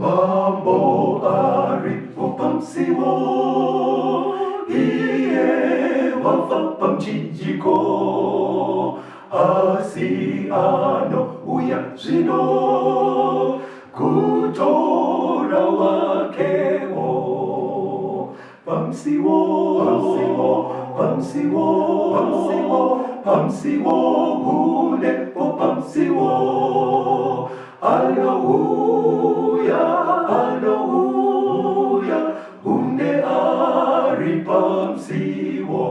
mambo aripo pamsiwo iye wafa pamchinjiko asi ano uya zvino kutora wakewo pamsiwo unepo pamsiwo Hallelujah, unde ari pamsiwo.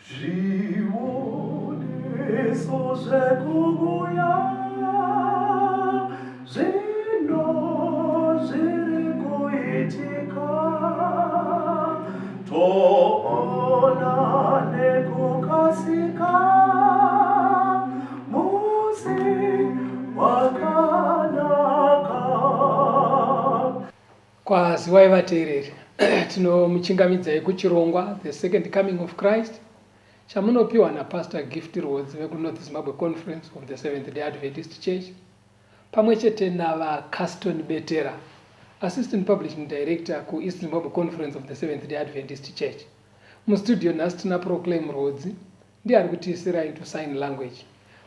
Živone so kuguja, žino žireko itika, to ona neko kasika, Kwaziwai vateereri tinomuchingamidzai kuchirongwa The Second Coming of Christ chamunopiwa naPastor Gift Rwodzi vekuNorth Zimbabwe Conference of the Seventh Day Adventist Church pamwe chete navaCaston Betera, Assistant Publishing Director kuEast Zimbabwe Conference of the Seventh Day Adventist Church. Mustudio nhasi tina Proclaim Rwodzi ndiye ari kutiisira into sign language.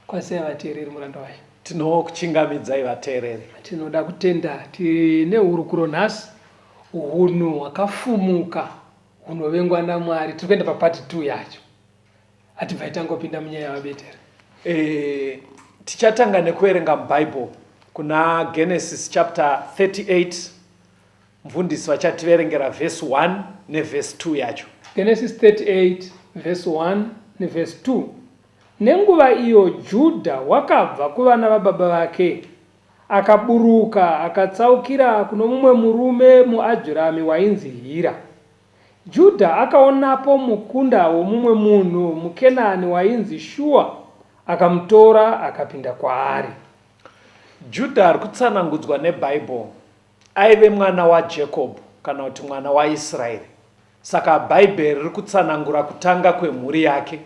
Kwasei vateereri muranda wayo. Tinokuchingamidzai vateereri. Tinoda kutenda tine hurukuro nhasi, hunhu hwakafumuka hunovengwa naMwari. Tiri kuenda papati 2 yacho. Hatibva tangopinda munyaya yavabetera. Tichatanga nekuverenga muBhayibheri kuna Genesis chapter 38. Mufundisi vachativerengera verse 1 neverse 2 yacho. Genesis 38 verse 1 neverse 2. Nenguva iyo Judha wakabva kuvana vababa vake akaburuka akatsaukira kuno mumwe murume muAdhurami wainzi Hira. Judha akaonapo mukunda womumwe munhu muKenani wainzi Shua, akamutora akapinda kwaari. Judha ari kutsanangudzwa neBhayibheri aive mwana waJacob kana kuti mwana waIsraeri. Saka Bhaibheri riri kutsanangura kutanga kwemhuri yake.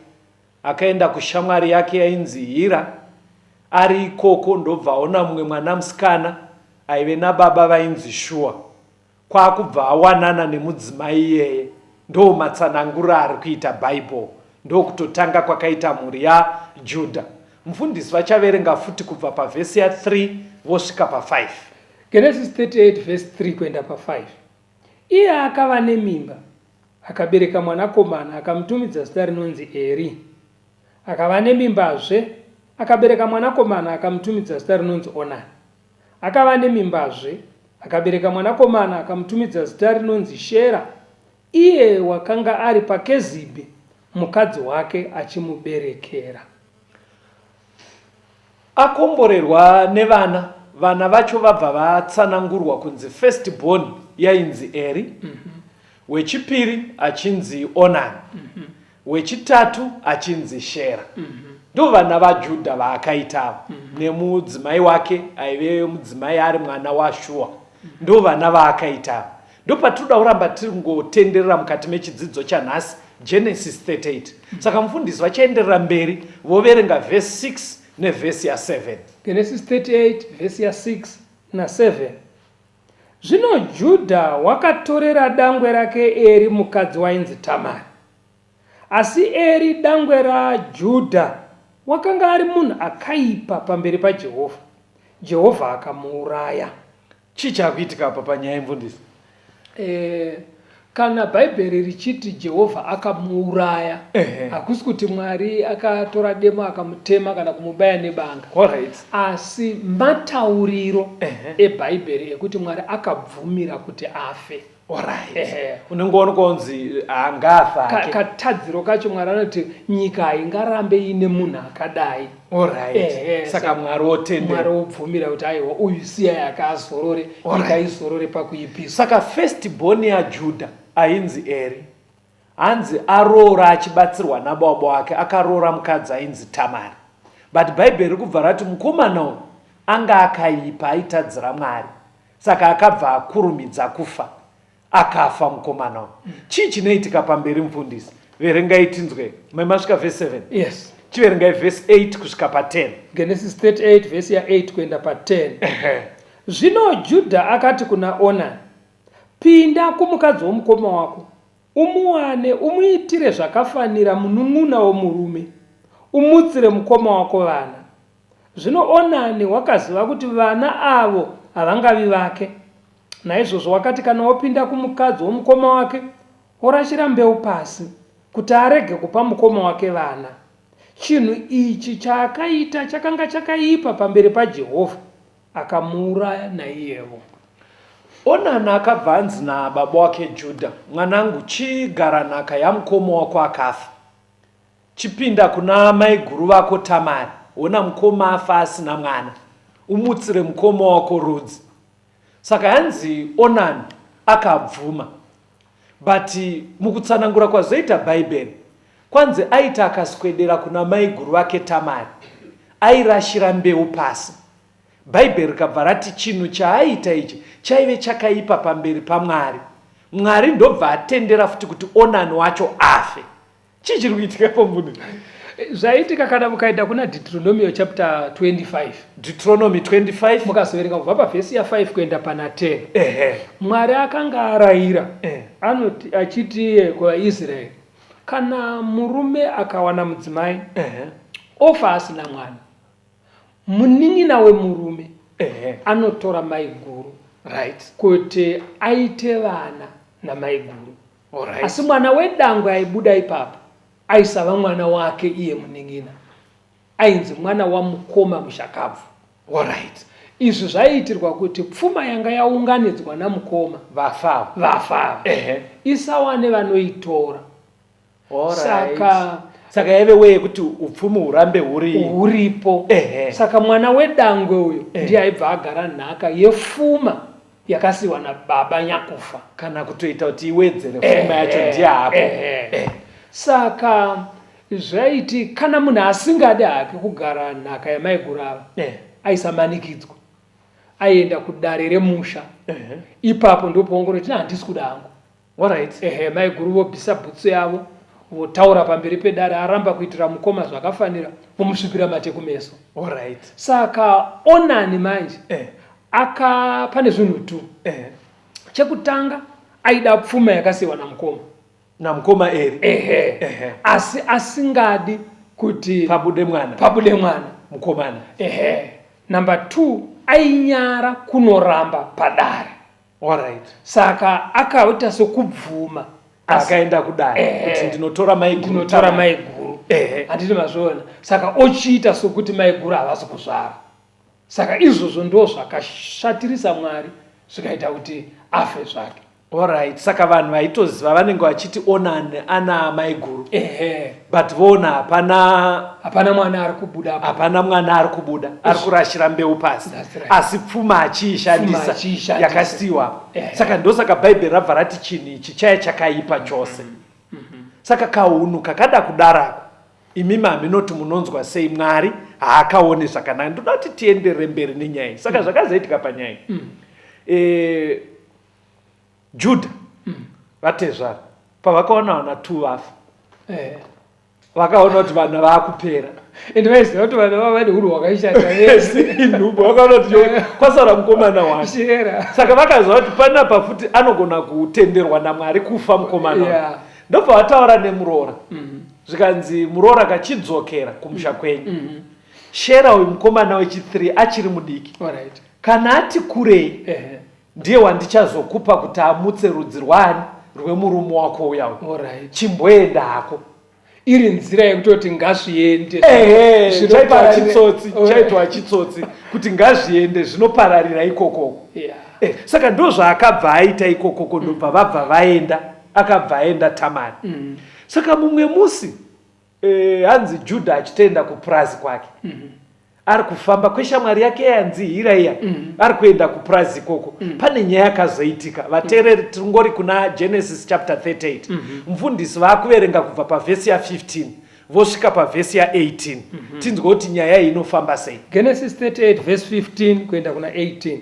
Akaenda kushamwari yake yainzi Hira. Ari ikoko ndobva aona mumwe mwana musikana aive nababa vainzi Shua. Kwakubva awanana nemudzimai iyeye. Ndo matsanangura ari kuita Bhaibheri. Ndo kutotanga kwakaita mhuri yaJudha. Mufundisi vachaverenga futi kubva pavhesi ya3 vosvika pa5. Genesis 38 verse 3 kuenda pa5. Iye akava nemimba akabereka mwanakomana akamutumidza zita rinonzi Eri. Akava nemimbazve akabereka mwanakomana akamutumidza zita rinonzi Onani. Akava nemimbazve akabereka mwanakomana akamutumidza zita rinonzi Shera, iye wakanga ari paKezibhi mukadzi wake achimuberekera. Akomborerwa nevana. Vana vacho vabva vatsanangurwa kunzi firstborn yainzi Eri, wechipiri achinzi Onani, wechitatu achinzi Shera. Ndo vana vaJudha vaakaita nemudzimai wake aive mudzimai ari mwana waShua. Ndo vana vaakaita. Ndo patinoda kuramba tiringotenderera mukati mechidzidzo chanhasi Genesis 38. Saka mufundisi vachaenderera mberi voverenga verse 6 neverse ya7. Genesis 38 verse ya6 na7. Zvino Judha wakatorera dangwe rake Eri mukadzi wainzi Tamari. Asi Eri dangwe raJudha wakanga ari munhu akaipa pamberi paJehovha. Jehovha akamuuraya. Chii chakuitika apa panyaya yemufundisi? Kana Bhaibheri richiti Jehovha akamuuraya, hakusi kuti Mwari akatora demo akamutema kana kumubaya nebanga. Alright. Asi matauriro eBhaibheri ekuti Mwari akabvumira kuti afe. Alright. Unongoona kunzi angafa. Katadziro kacho Mwari anoti nyika haingarambe ine munhu akadai. Alright. Saka Mwari otendera. Mwari obvumira kuti aiwa uyu siyai akazorore, nyika izorore pakuipisa. Saka firstborn yaJudha ainzi Eri, hanzi aroora achibatsirwa nababa wake, akaroora mukadzi ainzi Tamari. But Bhaibheri kubva rati mukomana uyu anga akaipa aitadzira Mwari. Saka akabva akurumidza kufa. Akafa mukomana uyu. Chii chinoitika pamberi mufundisi? Verengai tinzwe. Masvika verse 7. Yes. chiverengai vhesi 8 kusvika pa10. Genesis 38 vhesi ya8 kuenda pa10. Zvino Judha akati kuna Onani, pinda kumukadzi womukoma wako, umuwane, umuitire zvakafanira munun'una womurume, umutsire mukoma wako vana. Zvino Onani wakaziva kuti vana avo havangavi vake. Naizvozvo wakati kana wopinda kumukadzi womukoma wake, worashira mbeu pasi, kuti arege kupa mukoma wake vana. Chinhu ichi chaakaita chakanga chakaipa pamberi paJehovha, akamuuraya naiyevo. Onani akabva anzi nababa wake Judha, mwanangu, chigara nhaka yamukoma wako akafa, chipinda kuna mai guru vako Tamari, ona mukoma afa asina mwana, umutsire mukoma wako Rwodzi. Saka yanzi Onani akabvuma, but mukutsanangura kwazoita bhaibheri, kwanzi aita akaswedera kuna mai guru vake Tamari, airashira mbeu pasi. Bhaibheri kabva rati chinhu chaaita ichi chaive chakaipa pamberi paMwari. Mwari ndobva atendera futi kuti Onani wacho afe. Chii chiri kuitika pambuni? Zvaitika kana mukaenda kuna Deuteronomy chapter 25. Deuteronomy 25 mukazoverenga kubva pavhesi ya5 kuenda pana 10. Mwari akanga arayira anoti achiti kuvaIsraeri, kana murume akawana mudzimai ofa asina mwana, munin'ina wemurume anotora mai guru, right, kuti aite vana namai guru. Alright. Asi mwana wedangwe aibuda ipapo aisava mwana wake iye munin'ina, ainzi mwana wamukoma mushakabvu. Alright. Izvi zvaiitirwa kuti pfuma yanga yaunganidzwa namukoma vafava isawane vanoitora. Saka yave weye kuti upfumi hurambe huripo. Saka mwana wedangwe uyo ndiye aibva agara nhaka yepfuma yakasiwa nababa nyakufa, kana kutoita kuti iwedzere pfuma yacho ndiye hapo. Saka zvaiti kana munhu asingade hake kugara nhaka yamai guru ava, aisamanikidzwa, aienda kudare remusha. Ipapo ndopaongoroti handisi kuda hangu. Alright. Mai guru vobvisa bhutsu yavo, votaura pamberi pedare, aramba kuitira mukoma zvakafanira, vomusvipira mate kumeso. Alright. Saka Onani manje pane zvinhu tu. Chekutanga aida pfuma yakasiwa namukoma eri. Asi asingadi kuti pabude mwana mukomana. Number 2, ainyara kunoramba padare. Alright. Saka akaita sokubvuma, akaenda kudare kuti ndinotora mai guru, handiti mazviona. Saka ochiita sokuti mai guru havasi kuzvara. Saka izvozvo ndo zvakashatirisa Mwari, zvikaita kuti afe zvake. Alright. Saka vanhu vaitoziva vanenge vachiti Onani ana mai guru, but vona hapana mwana ari kubuda, hapana mwana ari kubuda, ari kurashira mbeu pasi, asi pfuma achiishandisa yakasiwa. Saka ndosaka bhaibheri rabva rati chinhu ichi chaiva chakaipa chose. Saka kahunhu kakada kudarako, imimi haminoti munonzwa sei Mwari haakaone zvakanaka. Ndoda kuti tienderere mberi nenyaya. Saka zvakazoitika panyaya Judha vatezvara pavakaona vana 2 vafa, vakaona kuti vanhu vaakupera. Ndivaiziva kuti vanhu vava vane urwu hwakaishata inhubu, vakaona kuti kwasara mukomana wake. Saka vakaziva kuti panapa futi anogona kutenderwa naMwari kufa mukomana wake. Ndobva vataura nemuroora, zvikanzi muroora kachidzokera kumusha kwenyu, Shera uyu mukomana wechi3 achiri mudiki, kana ati kurei ndiye wandichazokupa kuti amutse rudzi rwani rwemurume wako uya. Chimboenda hako. Iri nzira yekutoti ngazviende. Chaitwa chitsotsi kuti ngazviende, zvinopararira ikokoko. Saka ndo zvaakabva aita ikokoko, ndobva vabva vaenda, akabva aenda Tamari. Saka mumwe musi hanzi Judha achitenda kupurazi kwake, ari kufamba kweshamwari yake yanzi Hiraiya, ari kuenda kupurazi ikoko. Pane nyaya yakazoitika. Vateereri tingori kuna Genesis chapter 38. Mufundisi vaakuverenga kubva pavhesi ya15 vosvika pavhesi ya18. Tinzwe kuti nyaya iyi inofamba sei. Genesis 38 verse 15 kuenda kuna 18.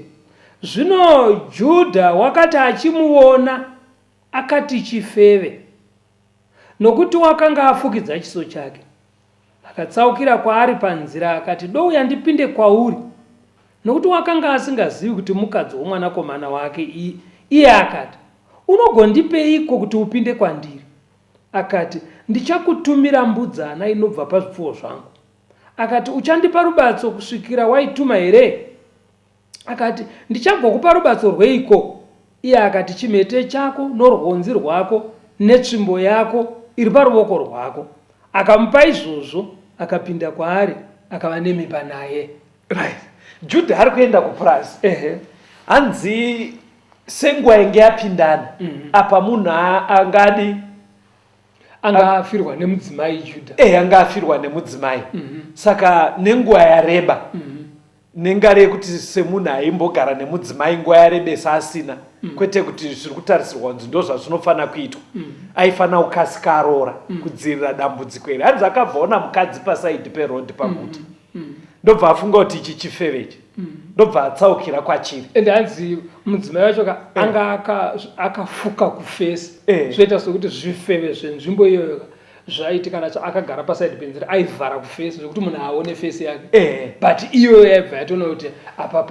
Zvino Judha wakati achimuona akati chifeve, nokuti wakanga afukidza chiso chake. akatsaukira kwaari panzira akati, douya ndipinde kwauri, nokuti wakanga asingazivi kuti mukadzi womwanakomana wake. Iye akati, unogondipeiko kuti upinde kwandiri? Akati, ndichakutumira mbudzana inobva pazvipfuwo zvangu. Akati, uchandipa rubatso kusvikira waituma here? Akati, ndichagokupa rubatso rweiko? Iye akati, chimete chako norwodzi rwako netsvimbo yako iri paruoko rwako. Akamupa izvozvo, akapinda kwaari, akava nemimba naye. Right. Judha ari kuenda kupurazi. Hanzi senguva inge yapindana. Apa munhu angadi angafirwa nemudzimai Judha. Angafirwa nemudzimai. Saka nenguva yareba. Nengari yekuti semunhu aimbogara nemudzimai nguva yarebesa asina. Kwete kuti zviri kutarisirwa kunzi ndo zvazvinofanira kuitwa. Aifanira kukasika aroora kudzivirira dambudziko iri. Hanzi akabvaona mukadzi pasaidhi perodhi paguta. Ndobva afunga kuti ichi chifevechi. Ndobva atsaukira kwachiri. Ende hanzi mudzimai wacho anga akafuka kufesi. Zvoita sokuti zvifeve zvenzvimbo iyoyo zvaitika nacho akagara pasaidhi penzira aivhara kufesi zvokuti munhu aone fesi yake. But iyoyo yaibva yatoona kuti apa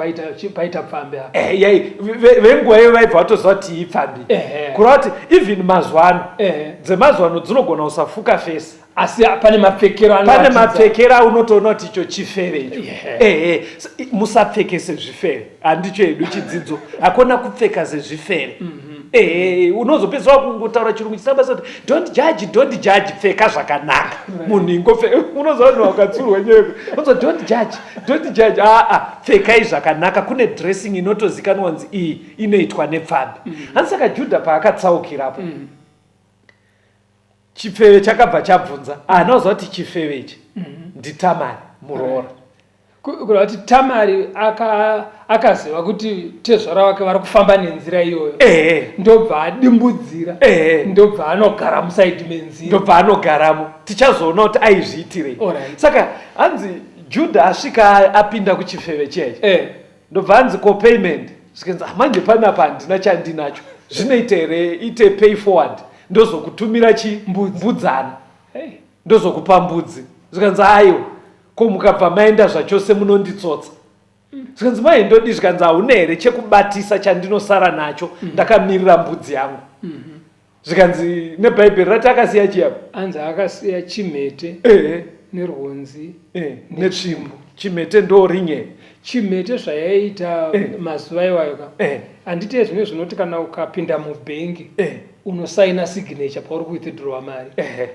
paita pfambi apa. Venguva iyo vaibva vatoziva kuti ipfambi. Kureva kuti even mazuva ano dzemazuva ano dzinogona kusafuka fesi. Asi pane mapfekero aunotoona kuti icho chifeve icho. Musapfekese zvifeve. Handicho hedu chidzidzo. Hakuna kupfeka sezvifeve. Unozopedzwa kungotaura chirungu chisabasa kuti don't judge, pfeka zvakanaka. Munhu ingopfeka unoziva kuti wakatsurwa nyeko. Unozwa don't judge. Pfekai zvakanaka. Kune dressing inotozikanwa kunzi iyi inoitwa nepfambi. Hanzi saka Judha paakatsaukirapo. Chifeve chakabva chabvunza. Anoziva kuti chifeve ichi ndiTamari muroora. Kureva kuti Tamari akaziva kuti tezvara wake vari kufamba nenzira iyoyo. Ndobva adimbudzira. Ndobva anogara musaidhi menzira. Ndobva anogaramo. Tichazoona kuti aizviitirei. Saka hanzi Judha asvika apinda kuchifeve chechi. Ndobva hanzi co-payment. Zvikanzi manje panapa handina chandinacho. Zvinoita here ite pay forward. Ndozokutumira chimbudzana. Ndozokupa mbudzi. Zvikanzi aiwa. Ko mukabva maenda zvachose munonditsotsa. Zvikanzi maindodi zvikanzi hauna here chekubatisa chandinosara nacho ndakamirira mbudzi yangu. Zvikanzi nebhaibheri rati akasiya chiyapo. Hanzi akasiya chimete nerwodzi netsvimbo. Chimete ndorinye. Chimete zvayaita mazuva iwayo handite zvimwe zvinoti kana ukapinda mubhengi unosaina signature pauri kuwithdrawa mari.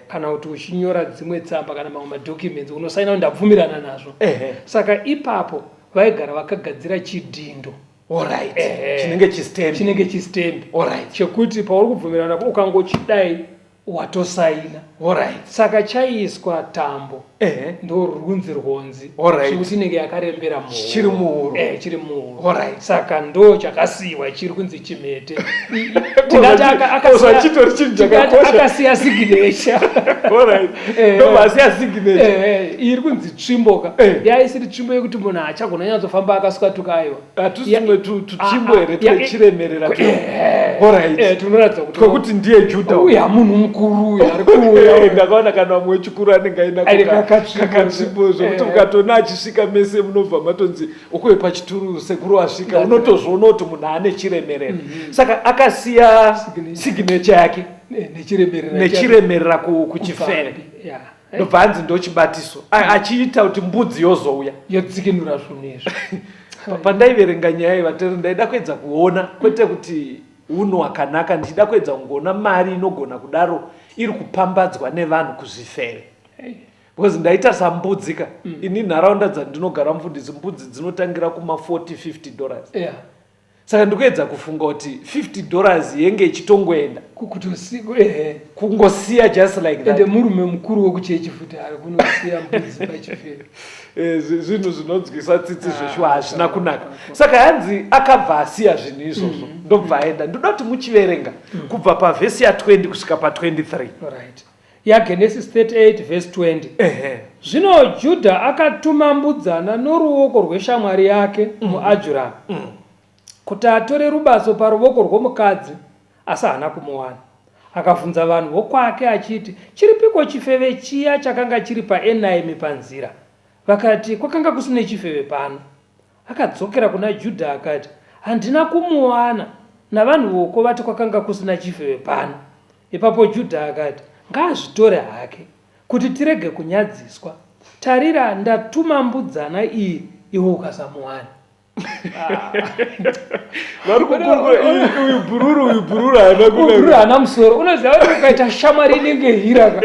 Kana kuti uchinyora dzimwe tsamba kana mamwe madocuments unosaina kuti ndabvumirana nazvo. Saka ipapo vaigara vakagadzira chidhindo. Chinenge chistembi. Chekuti pauri kubvumirana ukangochidai watosaina. Saka chaiswa tambo. Ndorunzi rwodzi. Zvekuti inenge yakarembera muhuro. Chiri muhuro. Saka ndo chakasiyiwa chiri kunzi chimete. Tingati akasiya signature. Ndobva asiya signature. Iri kunzi tsvimbo. Yaisiri tsvimbo yekuti munhu achagona nyatsofamba akasukatuka aiwa. Hatusime tutsvimbo here twechiremerera. Tunoratidza kuti ndiye Judha. Uya munhu mukuru ari kuuya. Ndakaona kana mumwe wechikuru anenge aina kakatsvimbo zvokuti mukatona achisvika mese munobva matonzi ukwe pachituru sekuru asvika unotozviona kuti munhu ane chiremerera. Saka akasiya signature yake nechiremerera kuchifeve. Ndobva hanzi ndochibatiso achiita kuti mbudzi yozouya yodzikinura zvinhu izvo. Pandaiverenga nyaya ivatero ndaida kuedza kuona kwete kuti unhu hwakanaka, ndichida kuedza kungoona mari inogona kudaro iri kupambadzwa nevanhu kuzvifeve. Because ndaita sambudzika. Ini nharaunda dzandinogara mufundisi mbudzi dzinotangira kuma$40-50. Saka ndikuedza kufunga kuti $50 yenge ichitongoenda kungosiya just like that. Ende murume mukuru wekuchechi futi ari kunosiya mbudzi pachifeve. Zvinhu zvinonzwisa tsitsi zveshuwa hazvina kunaka. Saka hanzi akabva asiya zvinhu izvozvo ndobva aenda. Ndoda kuti muchiverenga kubva pavhesi ya20 kusvika pa23. Genesis 38 verse 20. Zvino Judha akatuma mbudzana noruoko rweshamwari yake muAdhuramu kuti atore rubatso paruoko rwomukadzi, asi haana kumuwana. akavunza vanhu vokwake achiti, chiripiko chifeve chiya chakanga chiri paEnaimi panzira? Vakati, kwakanga kusine chifeve pano. Akadzokera kuna Judha akati, handina kumuwana, navanhu voko vati kwakanga kusina chifeve pano. Ipapo Judha akati, ngaazvitore hake kuti tirege kunyadziswa. Tarira, ndatuma mbudzana iyi, iwe ukasamuwana. uyu bhururu haana musoro. Unoziva kuti ukaita shamwari inenge hira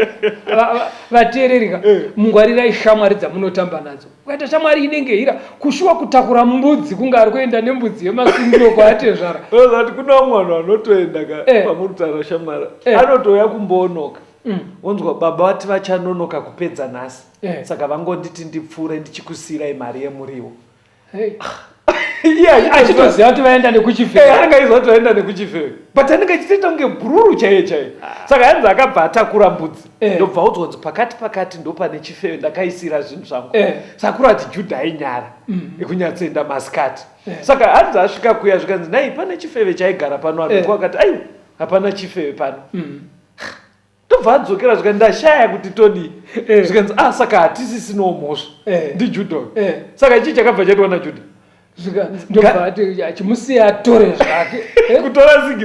vateererika, mungwarirai shamwari dzamunotamba nadzo. Ukaita shamwari inenge hira, kushuwa kutakura mbudzi kunge ari kuenda nembudzi yemasungiro kwaatezvara. Ati kuna mwana anotoenda pamurutana shamwari anotouya kumboonoka. Onzwa baba vati vachanonoka kupedza nhasi, saka vangonditi ndipfuure ndichikusiyirai mari yemuriwo. Achitoziva kuti vaenda nekuchifeve. Anga izwa kuti vaenda nekuchifeve, but anenge achitoita kunge bhururu chaiye chaiye. Saka hanzi akabva atakura mbudzi, ndobva udzwa kunzi pakati ndo pane chifeve ndakaisira zvinhu zvangu. Sakura ati Judha ainyara ekunyatsoenda masikati. Saka hanzi asvika kuya zvikanzi nai pane chifeve chaigara pano, adoko akati aiwa hapana chifeve pano. Ndobva adzokera zvikanzi ndashaya kuti todii. Zvikanzi saka hatisisinowo mhosva ndiJudha. Saka chii chakabva chaitwa naJudha? Chimusiya atore zvake kutora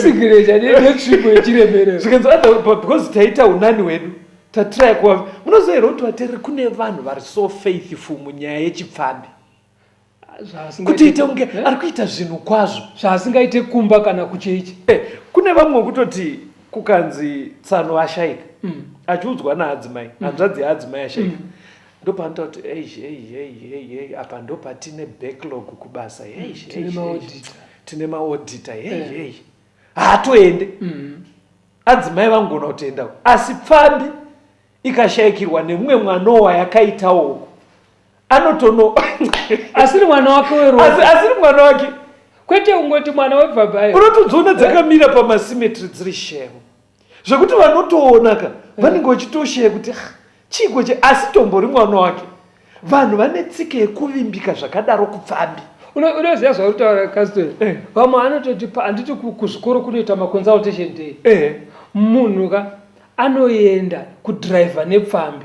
sigire netsvimbo yechiremerero. Zvikanzi because taita unani hwedu tatirai kuva munozoera kuti vateereri kune vanhu vari so faithful munyaya yechipfambi kuti ite unge ari kuita zvinhu kwazvo zvaasingaite kumba kana kuchechi. Kune vamwe kutoti kukanzi tsano ashaika achiudzwa naadzimai, hanzvadzi yaadzimai ashaika, ndopanoita kuti hey apa ndopatine backlog kubasa, tine maodita, haatoende. Adzimai vangona kutoendawo, asi pfambi ikashayikirwa nemumwe mwanowa yakaitawo anotono asiri mwana wake asiri mwana wake, kwete ungoti mwana webhabhayo. Unotodziona dzakamira pamasimetri dziri shemo zvekuti vanotoonaka vanenge vachitosheya kuti chiko asi tombori mwana wake. Vanhu vane tsika yekuvimbika zvakadaro kupfambi. Unoziva zvautaura kastori, vamwe anototi handiti kuzvikoro kunoita maconsultation day, munhu anoenda kudhiraivha nepfambi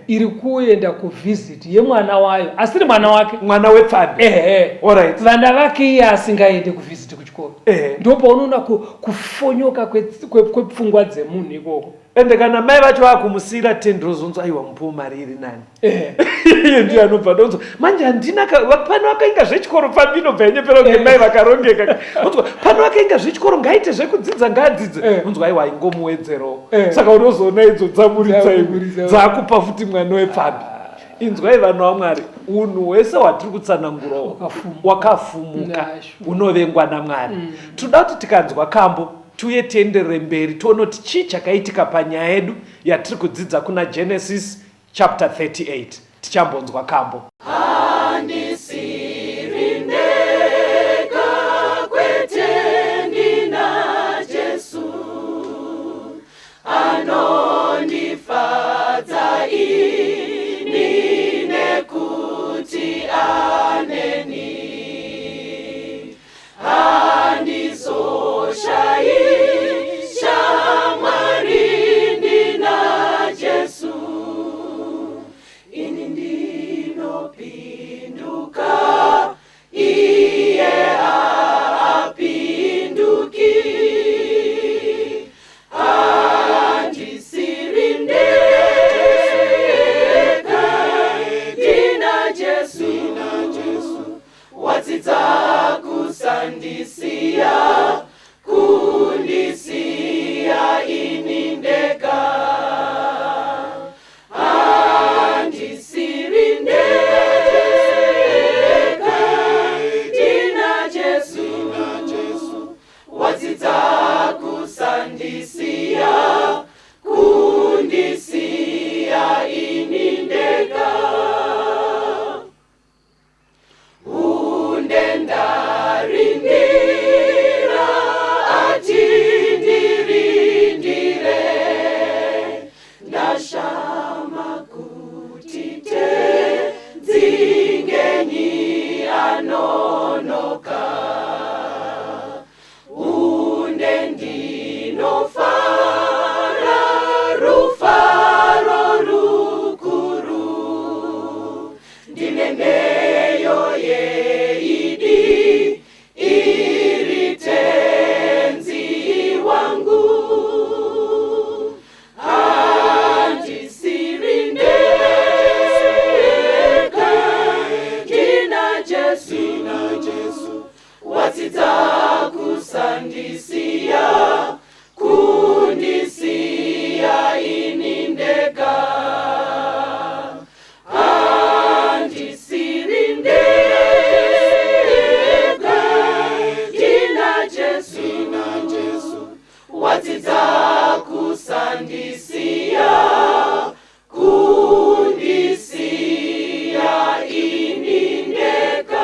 iri kuenda kuvisit yemwana wayo, asiri mwana wake, mwana wepfambi. Alright. Vana vake iye asingaende kuvisit kuchikoro. Ndopaunoona kufonyoka kwepfungwa dzemunhu ikoko. Ende kana mai vacho vakumusiyira 10 rozonzi aiwa mupo mari iri nani. Iye ndiye anobva donzo. Manje handina pano akainga zvechikoro pfambi inobva yenyepera kunge mai vakarongeka. Unzwa pano akainga zvechikoro ngaite zvekudzidza ngadzidze. Unzwa aiwa ingomuwedzero. Saka unozoona idzo dzamuritsa dzakupa futi mwana wepfambi. Inzwai vanhu vaMwari, unhu hwese hwatiri kutsanangurawo wakafumuka, unovengwa naMwari. Toda kuti tikanzwa kambo tuye tienderere mberi tione kuti chii chakaitika panyaya yedu yatiri kudzidza kuna Genesis chapter 38. Tichambonzwa kambo. Handisiri ndega, kwete ndina Jesu anondifadza ini nekuti aneni. Handizoshaisha Mwari ndina Jesu, ini ndinopinduka, iye haapinduki. Handisiri ndega, ndina Jesu wadzidza kusandisiya, kundisiya ini ndega. Handisiri ndega, ndina Jesu wadzidza kusandisiya, kundisiya ini ndega. Undendarindi Jesu watidza kusandisiya kundisiya ini ndega handisiri ndega tina Jesu watidza kusandisiya kundisiya ini ndega.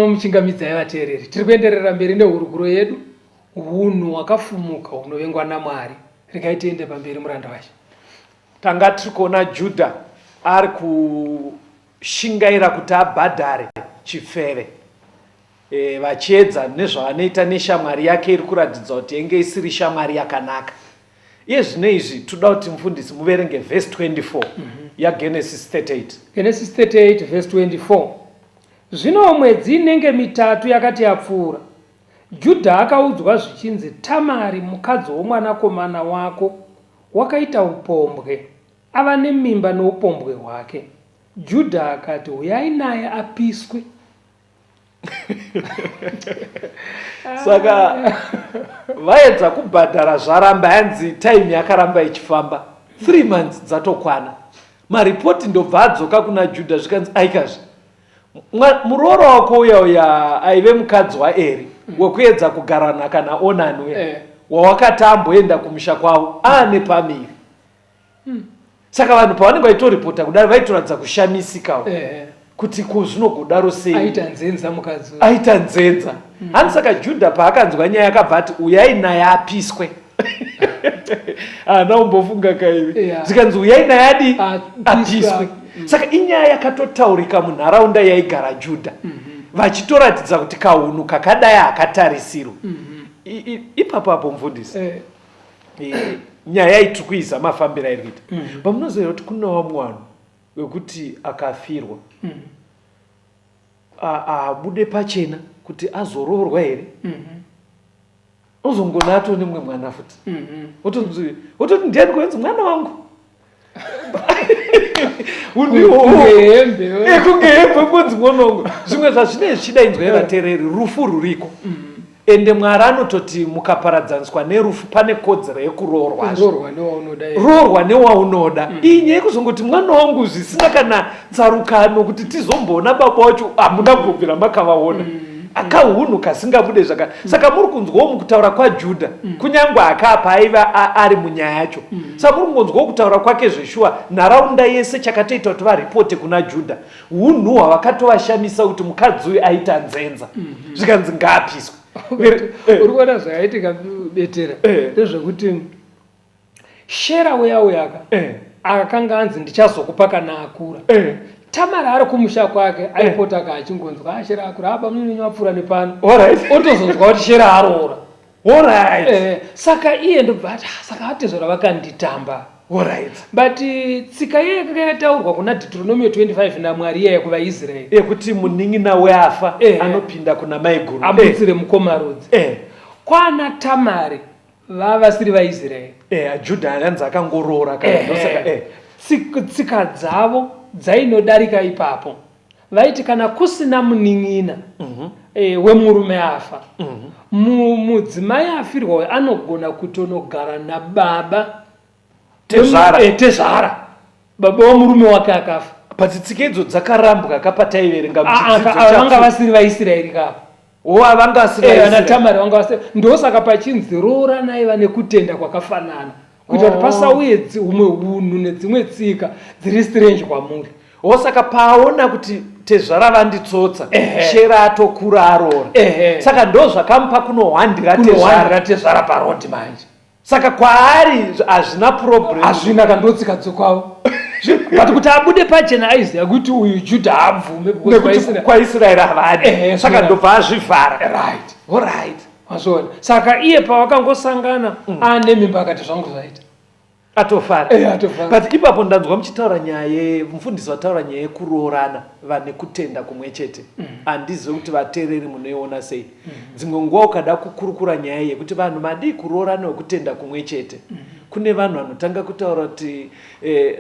Muchingamidzai vateereri, tiri kuenderera mberi nehurukuro yedu, hunhu hwakafumuka hunovengwa naMwari. Regai tiende pamberi muranda wacho. Tanga tiri kuona Judha ari kushingaira kuti abhadhare chifeve, vachiedza nezvavanoita neshamwari yake iri kuratidza kuti yenge isiri shamwari yakanaka. Iye zvino izvi toda kuti mufundisi muverenge verse 24 yaGenesis 38. Genesis 38 verse 24. Zvino mwedzi inenge mitatu yakati yapfuura, Judha akaudzwa zvichinzi, Tamari mukadzi womwanakomana wako wakaita upombwe, ava nemimba noupombwe hwake. Judha akati, uyai naye apiswe. Saka vaedza kubhadhara zvaramba, yanzi time yakaramba ichifamba 3 months dzatokwana. Maripoti ndobva adzoka kuna Judha zvikanzi aikazve murooro wako uya aive mukadzi waEri wekuedza kugarana kana Onani wawakati amboenda kumusha kwavo aane pamiri. Saka vanhu pavanenge vaitoripota kudaro vaitoratidza kushamisikawo kuti kuzvinogodaro sei aita nzenza. Handi saka Judha paakanzwa nyaya yakabva ati uyai naye apiswe. Ana umbofunga kaivi zikanzi uyai naye apiswe. Saka inyaya yakatotaurika munharaunda yaigara Judha, vachitoratidza kuti kahunhu kakadai hakatarisirwa. Ipapo apo mufundisi, nyaya itiri kuiza mafambiro airi kuita. Pamunoziva kuti kunawo mwanhu wekuti akafirwa abude pachena kuti azoroorwa here, uzongona ato nemwe mwana futi, ototi ndiani kuenzi mwana wangu kungehembe kunzi mwanangu. Zvimwe zvazvine zvichidainzwa vateereri, rufu ruriko ende Mwari anototi mukaparadzaniswa nerufu pane kodzero yekuroorwa newaunoda. Iyi nyaya yekuzongoti mwana wangu zvisina kana tsarukano kuti tizombona baba wacho hamuna kubvira makavaona akahunhu kasingabude zvaka. Saka muri kunzwawo mukutaura kwaJudha kunyange akapa aiva ari munyaya yacho. Saka muri kungonzwawo kutaura kwake zveshuwa nharaunda yese chakatoita kuti varipote kuna Judha hunhu hwavakatovashamisa kuti mukadzi uyu aita nzenza zvikanzi ngaapiswe. Uri kuona zvakaitika Betera ndezvekuti shera uyaka akanga anzi ndichazokupa kana akura. Tamari ari kumusha kwake aipota kaachingonzwa ashera akura aba munini wapfuura nepano, otozonzwa kuti shera aroora. Saka iye ndobva saka atezvora vakanditamba. But tsika iye yakataurwa kuna Deuteronomy 25 naMwari iye kuvaIsraeri kuti munin'ina weafa anopinda kuna maiguru abutsire mukomarudzi. Kwana Tamari vavasiri vaIsraeri, Judha anzi akangoroora kana ndosaka tsika dzavo dzainodarika ipapo. Vaiti kana kusina munin'ina wemurume afa, mudzimai afirwa anogona kutonogara nababa tezvara baba womurume wake akafa. Patsitsika idzo dzakarambwa kapataiverenga vanga vasiri vaIsraeri kapo. Vanga vasiri Tamari vanga vasiri. Ndosaka pachinzi roora naiva nekutenda kwakafanana kuita kuti pasauye humwe hunhu nedzimwe tsika dziri strange kwamuri. Saka paaona kuti tezvara vanditsotsa shera atokura aroora, saka ndo zvakamupa kunohwandira tezvara parodi manje. Saka kwaari hazvina problem, hazvina kandotsika dzokwavo. But kuti abude pachena aiziva kuti uyu Judha abvume kwaIsraeri havadi, saka ndobva azvivhara. Right. Saka iye pavakangosangana ane mimba akati zvangu zvaita atofara. But ipapo ndanzwa muchitaura nyaya, mufundisi wataura nyaya yekuroorana vane kutenda kumwe chete. Handizivi kuti vateereri munoiona sei. Dzimwe nguva ukada kukurukura nyaya yekuti vanhu madii kuroorana wekutenda kumwe chete, kune vanhu vanotanga kutaura kuti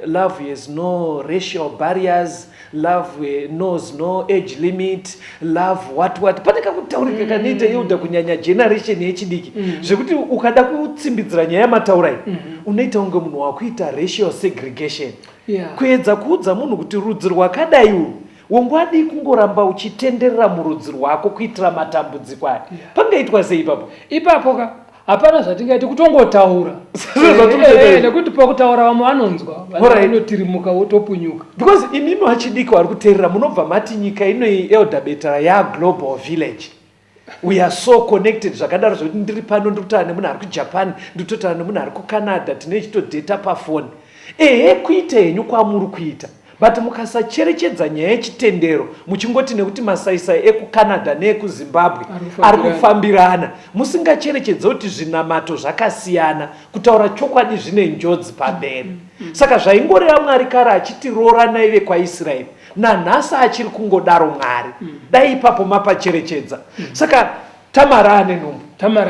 love has no racial barriers, love knows no age limit, love what pane kakutaurika kanoita yoda kunyanya generation yechidiki zvekuti ukada kutsimbidzira nyaya yamataura iyi unoita unge munhu wakuita racial segregation, kuedza kuudza munhu kuti rudzi rwakadai urwu wongwadi kungoramba uchitenderera murudzi rwako kuitira matambudziko aya. Pangaitwa sei ipapo ka hapana zvatingaiti kutongotaura nekuti pakutaura vamwe vanonzwa vanotirimuka wotopunyuka, because imimi vachidiki vari kuteerera munobva mati nyika inoi elder Betera yaglobal village, we are so connected zvakadaro zvokuti ndiri pano ndikutaura nemunhu ari kujapan, ndikutaura nemunhu ari kucanada, tine chitodheta pafoni. Kuita henyu kwamuri kuita, but mukasacherechedza nyaya yechitendero muchingoti nekuti masaisai ekucanada neekuzimbabwe ari kufambirana, musingacherechedza kuti zvinamato zvakasiyana, kutaura chokwadi zvine njodzi pamberi. Saka zvaingoreva Mwari kare achiti rooranai vekwaIsraeri, nanhasi achiri kungodaro Mwari, dai ipapo mapacherechedza. Saka Tamara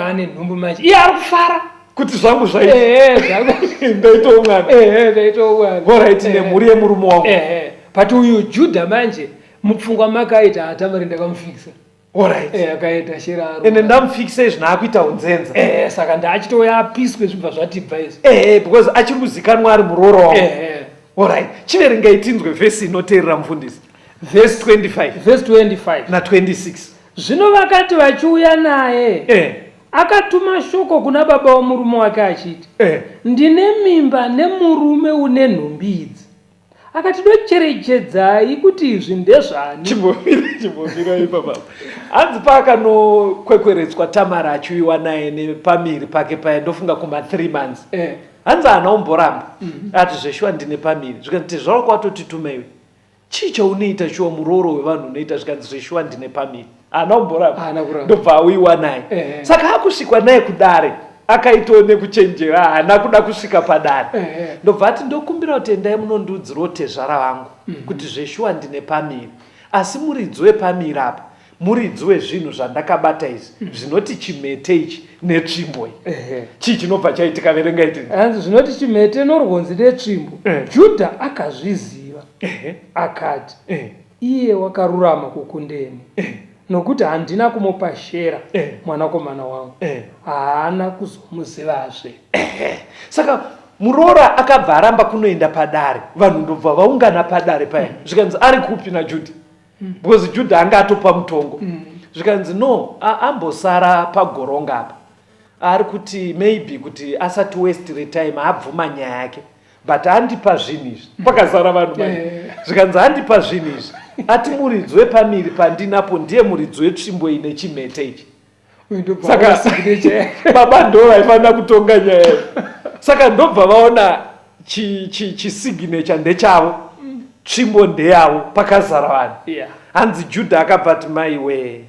ane nhumbu manje iye ari kufara kuti zvangu zvaitoumwana nemhuri yemurume wangu. But uyu Judha manje mupfungwa makaita Tamari ndakamufikisa. Akaita shiraro ende ndamufikisa zvinaakuita unzenza. Saka ndaachitouya apiswe zvibva zvatibva izvo. Because achiri kuzikanwa ari murooro wangu. Chiverengai tinzwe vhesi inoteerera mufundisi. Verse 25 na 26. Zvino vakati vachiuya naye akatuma shoko kuna baba womurume wake achiti, ndine mimba nemurume une nhumbi idzi. Akati docherechedzai kuti izvi ndezvani. Chimbomira ipapo. Hanzi paakanokwekweretswa Tamara achiuyiwa naye nepamiri pake paya, ndofunga kuma 3 months. Hanzi haana umboramba. Ati zveshuwa ndine pamiri. Zvikanzi zvaro kwatotituma iwe. Chii chaunoita shuwa murooro wevanhu unoita zvikanzi zveshuwa ndine pamiri. Haana umboramba. Ndobva auyiwa naye. Saka akusvikwa naye kudare. Akaitawo nekuchenjera, haana kuda kusvika padare. Ndobva ati ndokumbira kuti endai munondiudzirawo tezvara vangu kuti zveshuwa ndine pamiri. Asi muridzi wepamiri apa, muridzi wezvinhu zvandakabata izvi zvinoti chimete ichi netsvimbo iyi. Chii chinobva chaitika? Verenga iti. Hanzi zvinoti chimete norwodzi netsvimbo. Judha akazviziva akati, iye wakarurama kukundeni, nokuti handina kumupa Shera mwanakomana wangu, haana kuzomuzivazve. Saka muroora akabva aramba kunoenda padare, vanhu ndobva vaungana padare paya. Zvikanzi ari kupi naJudha? Because Judha anga atopa mutongo. Zvikanzi no, ambosara pagoronga apa, ari kuti maybe kuti asati wastire time abvuma nyaya yake, but handipa zvinhu izvi. Pakazara vanhu zvikanzi handipa zvinhu izvi. Ati muridzi wepamiri pandinapo ndiye muridzi wetsvimbo ine chimete ichi. Saka baba ndo vaifanira kutonga nyaya. Saka ndobva vaona chisignature ndechavo, tsvimbo ndeyavo, pakazara vanhu. Hanzi Judha akabva ati maiwe,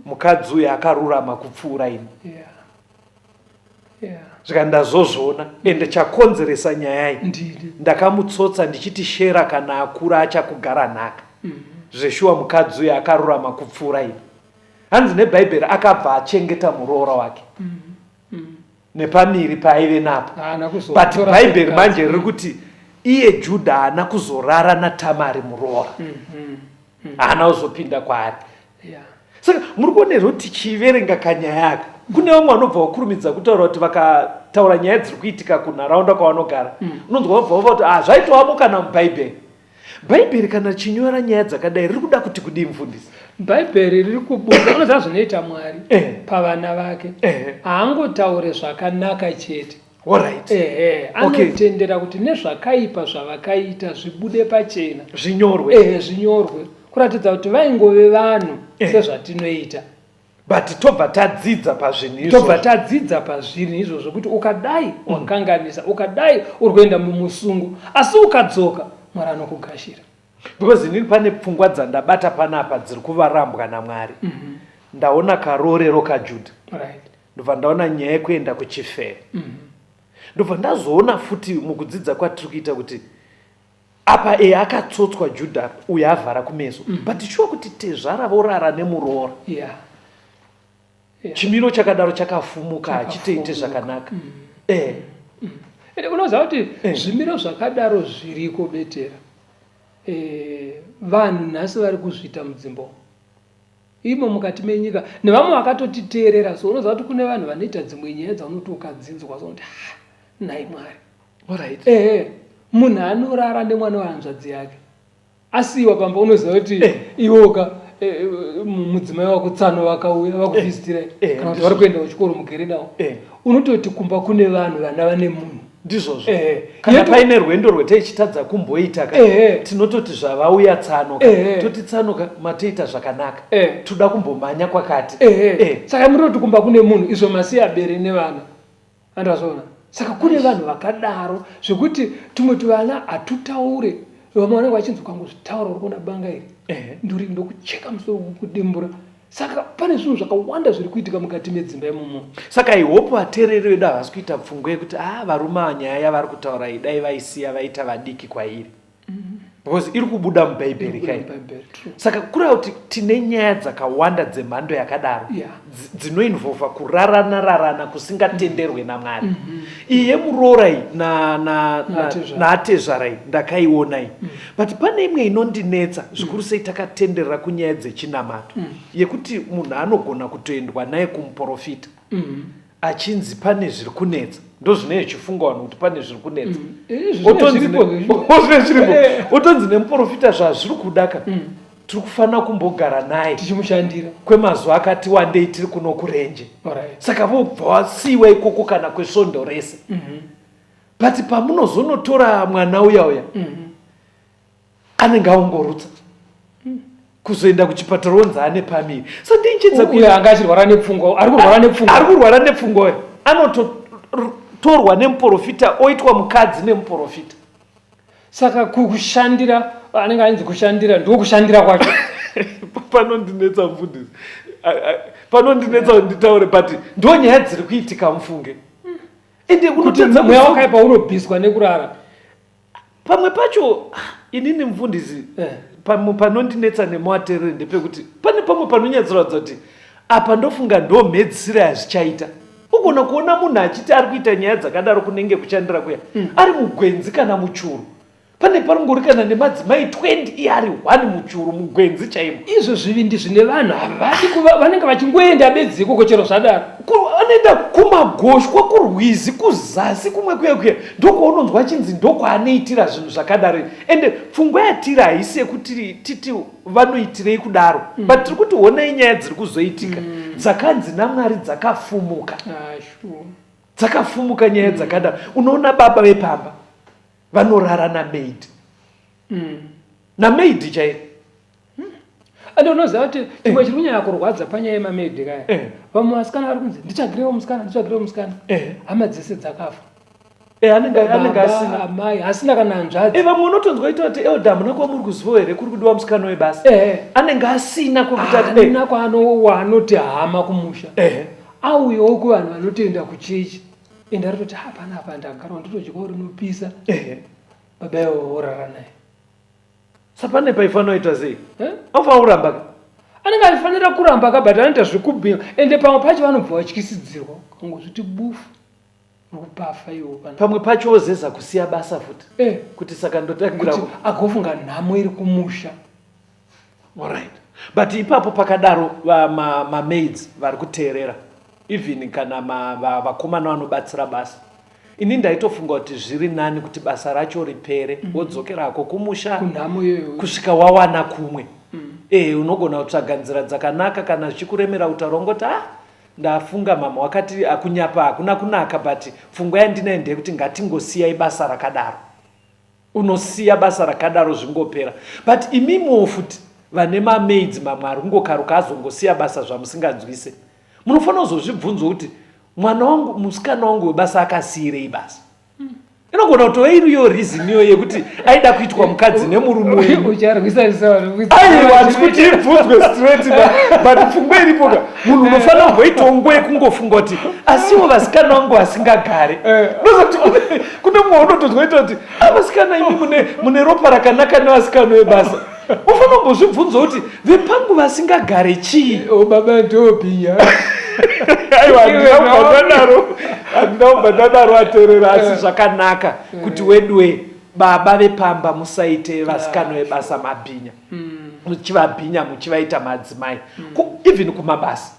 mukadzi uyu akarurama kupfuura ini. Zvika ndazozvona, ende chakonzeresa nyaya iyi ndakamutsotsa ndichiti Shera kana akura achakugara nhaka. Zveshuwa mukadzi uyu akarurama kupfuura ini. Hanzi neBhaibheri akabva achengeta muroora wake nepamiri paaive napo. But Bhaibheri manje riri kuti iye Judha haana kuzorara naTamari muroora, haana kuzopinda kwaari. Saka muri kuonera kuti chiverenga kanyaya aka, kune vamwe vanobva vakurumidza kutaura kuti vakataura nyaya dziri kuitika kunharaunda kwavanogara, unonzwa vabva kuti zvaitova kana muBhaibheri. Bhaibheri kana chinyora nyaya dzakadai riri kuda kuti kudii mufundisi? Bhaibheri riri kubuda unoziva zvinoita Mwari pavana vake. Haangotaure zvakanaka chete. Anotendera kuti nezvakaipa zvavakaita zvibude pachena, zvinyorwe kuratidza kuti vaingove vanhu sezvatinoita. But tobva tadzidza pazvinhu izvozvo kuti ukadai wakanganisa, ukadai uri kuenda mumusungu, asi ukadzoka Mwari anokugashira. Because inini pane pfungwa dzandabata panapa dziri kuvarambwa naMwari. Ndaona karorero kaJudha, ndobva ndaona nyaya yekuenda kuchifeve, ndobva ndazoona futi mukudzidza kwatiri kuita kuti apa akatsotswa Judha uye avhara kumeso, but shuwa kuti tezvara vorara nemuroora. Chimiro chakadaro chakafumuka achitoite zvakanaka. unoziva kuti zvimiro zvakadaro zviriko Betera vanhu nhasi vari kuzviita mudzimbo imo mukati menyika nevamwe vakatotiteerera. So unoziva kuti kune vanhu vanoita dzimwe nyaya dzaunoti ukadzinzwa sonoti naMwari. Alright. Munhu anorara nemwana wahanzvadzi yake asiwa pamba, unoziva kuti iwoka mudzimai wako tsano vakauya vakuvhizitirai kana kuti vari kuenda kuchikoro mugere navo, unototi kumba kune vanhu vana vane munhu ndizvozvo. Kana paine rwendo rwetaichitadza kumboita tinototi zvavauya tsanoka toti tsanoka matoita zvakanaka toda kumbomhanya kwakati. Saka munototi kumba kune munhu, izvo masiya bere nevana andazvona. Saka kune vanhu vakadaro zvekuti tumwe tuvana hatutaure, vamwe vanenge vachinzi ukangozvitaura uri kuona banga iri nduri ndokucheka musoro kudembura. Saka pane zvinhu zvakawanda zviri kuitika mukati medzimba imomo. Saka ihopo vateereri vedu havasi kuita pfungwa yekuti varume vanyaya yavari kutaura iyi dai vaisiya vaita vadiki kwairi, because iri kubuda mubhaibheri kai. Saka kureva kuti tine nyaya dzakawanda dzemhando yakadaro dzinoinvhovha kurarana kusingatenderwe naMwari. Iyi yemuroora iyi naatezvara iyi ndakaiona iyi, but pane imwe inondinetsa zvikuru sei takatenderera kunyaya dzechinamato yekuti munhu anogona kutoendwa naye kumuprofita achinzi pane zviri kunetsa. Ndozvine chifunga vanhu kuti pane zviri kunetsa, otonzi nemuprofita zvazviri kudaka tiri kufanira kumbogara naye tichimushandira kwemazuva akati wandei tiri kuno kurenje. Saka vobva wasiyiwa ikoko kana kwesvondo rese. But pamunozonotora mwana uya anenge aongorutsa kuzoenda kuchipatara onzi ane pamiri. So ndinchidza kuti anga achirwara nepfungwa, ari kurwara nepfungwa, anotorwa nemuprofita oitwa mukadzi nemuprofita. Saka kushandira anenge ainzi kushandira ndiko kushandira kwacho. Panondinetsa mufundisi, panondinetsa nditaure, but ndo nyaya dziri kuitika mufunge. Ende unotadza mweya wakaipa unobviswa nekurara. Pamwe pacho inini mufundisi panondinetsa nemuateereri ndepekuti pane pamwe panonyatsoratidza kuti apa ndofunga ndo mhedzisiro yazvichaita. Ugona kuona munhu achiti ari kuita nyaya dzakadaro kunenge kushandira kuya ari mugwenzi kana muchuru, pane parongori kana nemadzimai 20 iye ari 1 muchuru mugwenzi chaimo. Izvo zvivindi zvine vanhu havadi vanenge vachingoenda bedzi ikoko chero zvadaro, anoenda kumagoshwa kurwizi kuzasi kumwe kuya ndokuononzwa achinzi ndokwaanoitira zvinhu zvakadaro. Ende pfungwa yatiri haisi yekuti titi vanoitirei kudaro, but tiri kuti honai nyaya dziri kuzoitika dzakanzi naMwari dzakafumuka nyaya dzakadaro. Unoona baba vepamba vanorara namaid chairo. Ande unoziva kuti chimwe chiri kunyanya kurwadza panyaya yemamaid kaya, vamwe vasikana vari kunzi ndichagirewo musikana, hama dzese dzakafa, anenge asina amai asina kana hanzvadzi. Vamwe unotonzwa ita kuti eodha muna kwamuri kuziva here kuri kudiwa musikana webasa, anenge asina kwakutana kwaanoti hama kumusha, auyawo kuvanhu vanotoenda kuchechi, ende aritoti hapana apa ndagara ndotodyawo rinopisa, baba iwo orara naye. Sapane paifanoita sei? Anofanira kuramba ka? Anenge achifanira kuramba ka, but anoita zvekubhinya, ende pamwe pacho vanobva vatyisidzirwa kangozviti bufu rokupafa iwo. Pamwe pacho ozeza kusiya basa futi kuti saka ndotangira agofunga nhamo iri kumusha. Alright, but ipapo pakadaro mamaids vari kuteerera, even kana vakomana vanobatsira basa, ini ndaitofunga kuti zviri nani kuti basa racho ripere wodzokerako kumusha kusvika wawana kumwe. Unogona kutsvaga nzira dzakanaka kana zvichikuremera utarongoti ndafunga mama wakati akunyapa hakuna kunaka, but pfungwa yandinayo ndeyekuti ngatingosiyai basa rakadaro. Unosiya basa rakadaro zvingopera, but imimo futi vane mamaids mamwe ari kungokaruka azongosiya basa zvamusinganzwise, munofanira kuzozvibvunzwa kuti mwana wangu musikana wangu webasa akasiyirei basa. Inogona kutova iriyo reasoniyo yekuti aida kuitwa mukadzi nemurume wenyu. Aiwa kuti ibvunzwe straight, but pfungwa iripoka munhu unofanira kungoitawo nguva yekungofunga kuti asiwo vasikana vangu vasingagare. Kune mumwe unotonzwa kuti vasikana imi mune ropa rakanaka nevasikana vebasa. Ufanira kumbozvibvunza kuti vepangu vasingagare chii? Baba ndobhinya aiwa handinaubva ndadaro ateerera asi zvakanaka kuti wedwe baba vepamba musaite vasikana vebasa mabhinya muchivabhinya muchivaita madzimai even kumabasa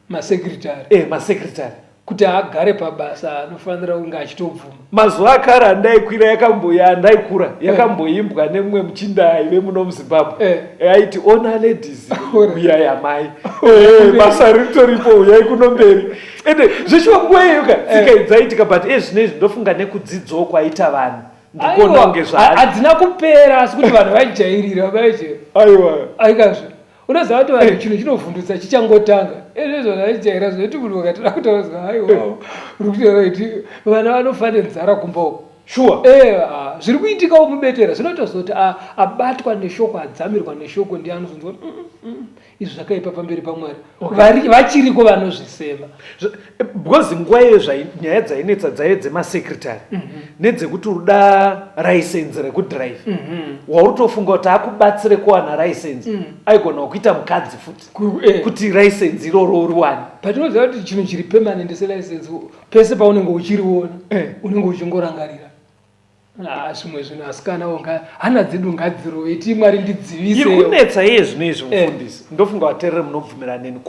masekretary kuti agare pabasa anofanira kunge achitobvuma. Mazuva akare andaikwira yandaikura yakamboimbwa nemumwe muchinda aive muno muZimbabwe aiti ona ladies uyai amai basa ritoripo uyai kuno mberi ende zvichiva nguva iyoka tsika idzaitika but zvinezvi ndofunga nekudzidzawo kwaita vanhu ndikuona kunge hadzina kupera asi kuti vanhu vaijairira aiwa aikazve unoziva kuti vanhu chinhu chinovhundutsa chichangotanga ezvo zvaijaira zvoti munhu wakatira kutauradzwa haiwawo uri kutaura kuti vana vanofane nzara kumba uko sure zviri kuitikawo mubetera zvinotozoti abatwa neshoko adzamirwa neshoko ndi anozonzwa izvi zvakaipa pamberi paMwari vachiriko vanozvisema because nguva iyo nyaya dzainetsa dzaive dzemasekretary nedzekuti uda license rekudrive wautofunga kuti akubatsire kuwana license aigona kuita mukadzi futi kuti license iroro uriwane patinoziva kuti chinhu chiri permanent selicense pese paunenge uchiriona unenge uchingorangarira zvimwe zvinhu asikana onga hana dzedu ngadzirove ti Mwari ndidzivise iri kunetsa iye zvino izvi mufundisi ndofunga vateereri munobvumira neni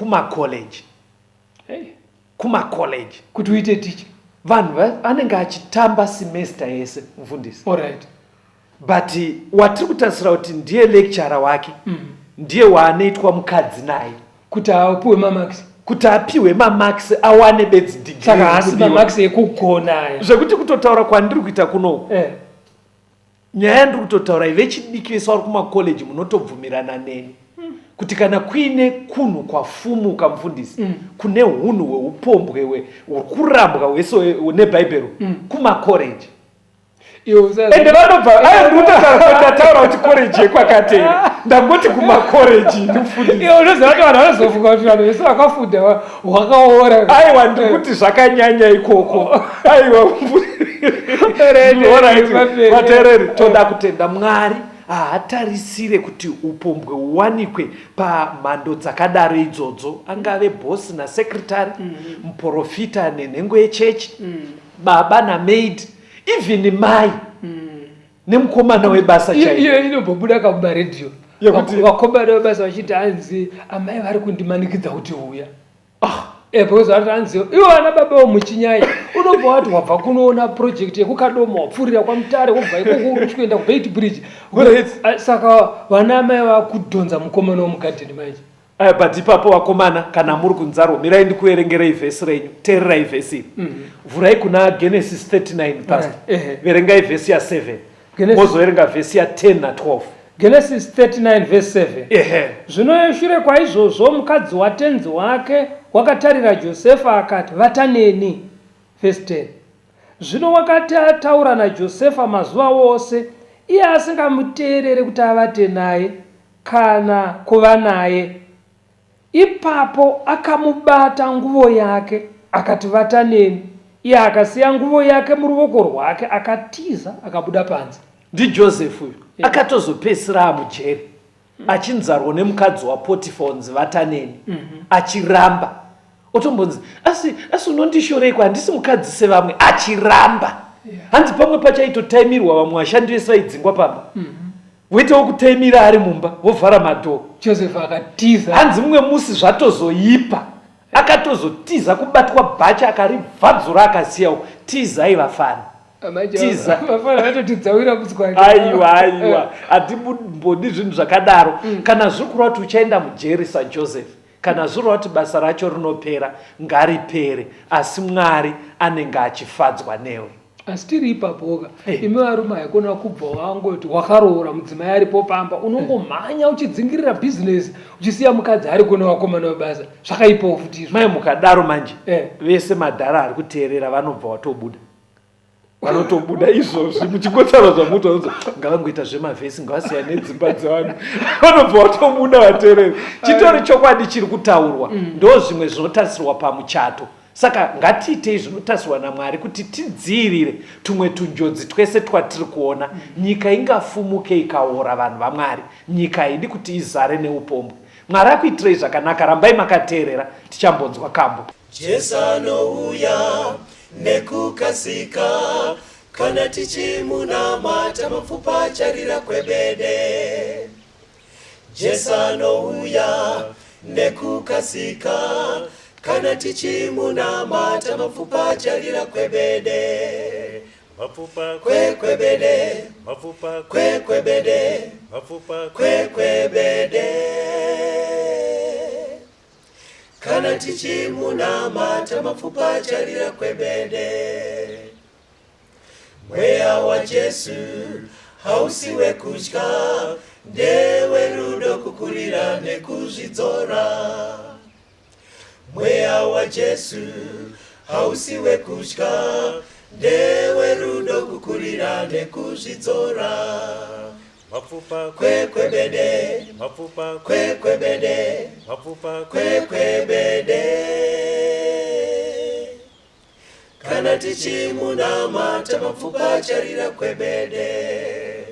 kumacollege kuti uite ticha vanhu anenge achitamba semester yese mufundisi alright but watiri kutasira kuti ndiye lecturer wake ndiye waanoitwa mukadzi naye kuti apiwe mamax kuti apiwe mamax awane bedzi degree saka hasi mamax ekugona aya zvekuti kutotaura kwandiri kuita kuno nyaya yandiri kutotaura ive chidiki vese vari kumacollege munotobvumirana neni kuti kana kuine kunhu kwafumuka mufundisi kune hunhu hweupombwe uri kurambwa wese nebhaibheri kumacollege ende vanobva ndataura kuti college yekwakatera ndangoti kumacollege unoziva kuti vanhu vanozofunga kuti vanhu vese vakafunda hwakaora aiwa ndikuti zvakanyanya ikoko aiwa vateereri toda kutenda Mwari haatarisire kuti upombwe huwanikwe pamhando dzakadaro idzodzo angave bhosi nasekretary muprofita nenhengo yechechi baba namaid even mai nemukomana webasa chaiyo inombobuda kamumaredhiyo vakomana webasa vachiti hanzi amai vari kundimanikidza kuti uya because ati hanziwo iwo vana baba vomuchinyaya unobva wati wabva kunoona projekti yekukadoma wapfuurira kwamutare wobva ikoko uchikuenda kubeit bridge saka vana amai vakudhonza mukomana womugadheni manje but ipapo vakomana kana muri kunzarwa mirai ndikuverengerei vhesi renyu teererai vhesi iri vhurai kuna Genesis 39 pastor verengai vhesi ya7 mozoverenga vhesi ya10 na12 Genesis 39 verse 7 zvino shure kwaizvozvo mukadzi watenzi wake wakatarira Josefa akati vataneni verse 10 zvino wakati ataura naJosefa mazuva ose iye asingamuteerere kuti avate naye kana kuva naye ipapo akamubata nguvo yake akati vataneni iye akasiya nguvo yake muruoko rwake akatiza akabuda panze ndiJosefu uyu akatozopesira amujeri achinzarwa nemukadzi waPotifa unzi vataneni achiramba otombonzi asi unondishoreiko handisi mukadzi sevamwe achiramba hanzi pamwe pachaitotaimirwa vamwe vashandi vese vaidzingwa pamba voitawo kutaimira ari mumba vovhara madhoo Josefa akatiza hanzi mumwe musi zvatozoipa akatozotiza kubatwa bhachi akaribvadzura akasiyawo tizai vafana aiwa hatimbodi zvinhu zvakadaro kana zviri kureva kuti uchaenda mujeri saJoseph kana zviri kureva kuti basa racho rinopera ngaripere asi Mwari anenge achifadzwa newe asi tiri ipapoka imi varume haikona kubva wangoti wakaroora mudzimai aripo pamba unongomhanya uchidzingirira bhizinesi uchisiya mukadzi ari kune vakomana vebasa zvakaipawo futi izvo mai mukadaro manje vese madhara ari kuteerera vanobva watobuda vanotobuda izvozvi muchingotaura zvamutounza ngavangoita zvemavhesi ngavasiya nedzimba dzevanhu vanobva watobuda vateereri chitori chokwadi chiri kutaurwa ndo zvimwe zvinotarisirwa pamuchato saka ngatiitei zvinotarisirwa naMwari kuti tidziirire tumwe tunjodzi twese twatiri kuona nyika ingafumuke ikaora vanhu vaMwari nyika haidi kuti izare neupombwe Mwari akuitirei zvakanaka. Rambai makateerera, tichambonzwa kambo. Jesu anouya nekukasika, kana tichimunamata mapfupa acharira kwebede. Jesu anouya nekukasika, kana tichimunamata mapfupa acharira kwebede. Kwekwebede, kwekwebede, kwekwebede. Kana tichimunamata mapfupa acharira kwebede. Mweya wa Jesu hausiwe kutya, ndewe rudo kukurira nekuzvidzora. Mweya wa Jesu hausiwe kutya, ndewe rudo kukurira nekuzvidzora. Kwekwebede, kwekwebede, kwekwebede. Kana tichimunamata mapfupa acharira kwebede.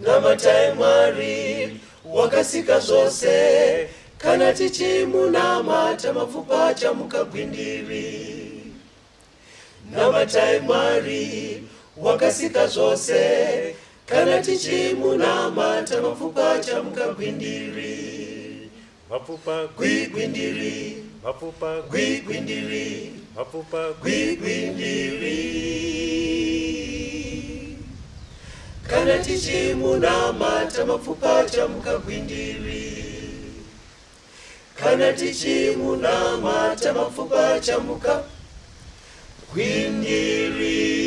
Namatai Mwari wakasika zvose, kana tichimunamata mapfupa achamuka gwindiri. Namatai Mwari wakasika zvose, kana tichimunamata mapfupa achamuka gwindiri. Gwigwindiri, gwigwindiri, gwigwindiri. Kana tichimunamata mapfupa achamuka gwindiri. Kana tichimunamata mapfupa achamuka gwindiri.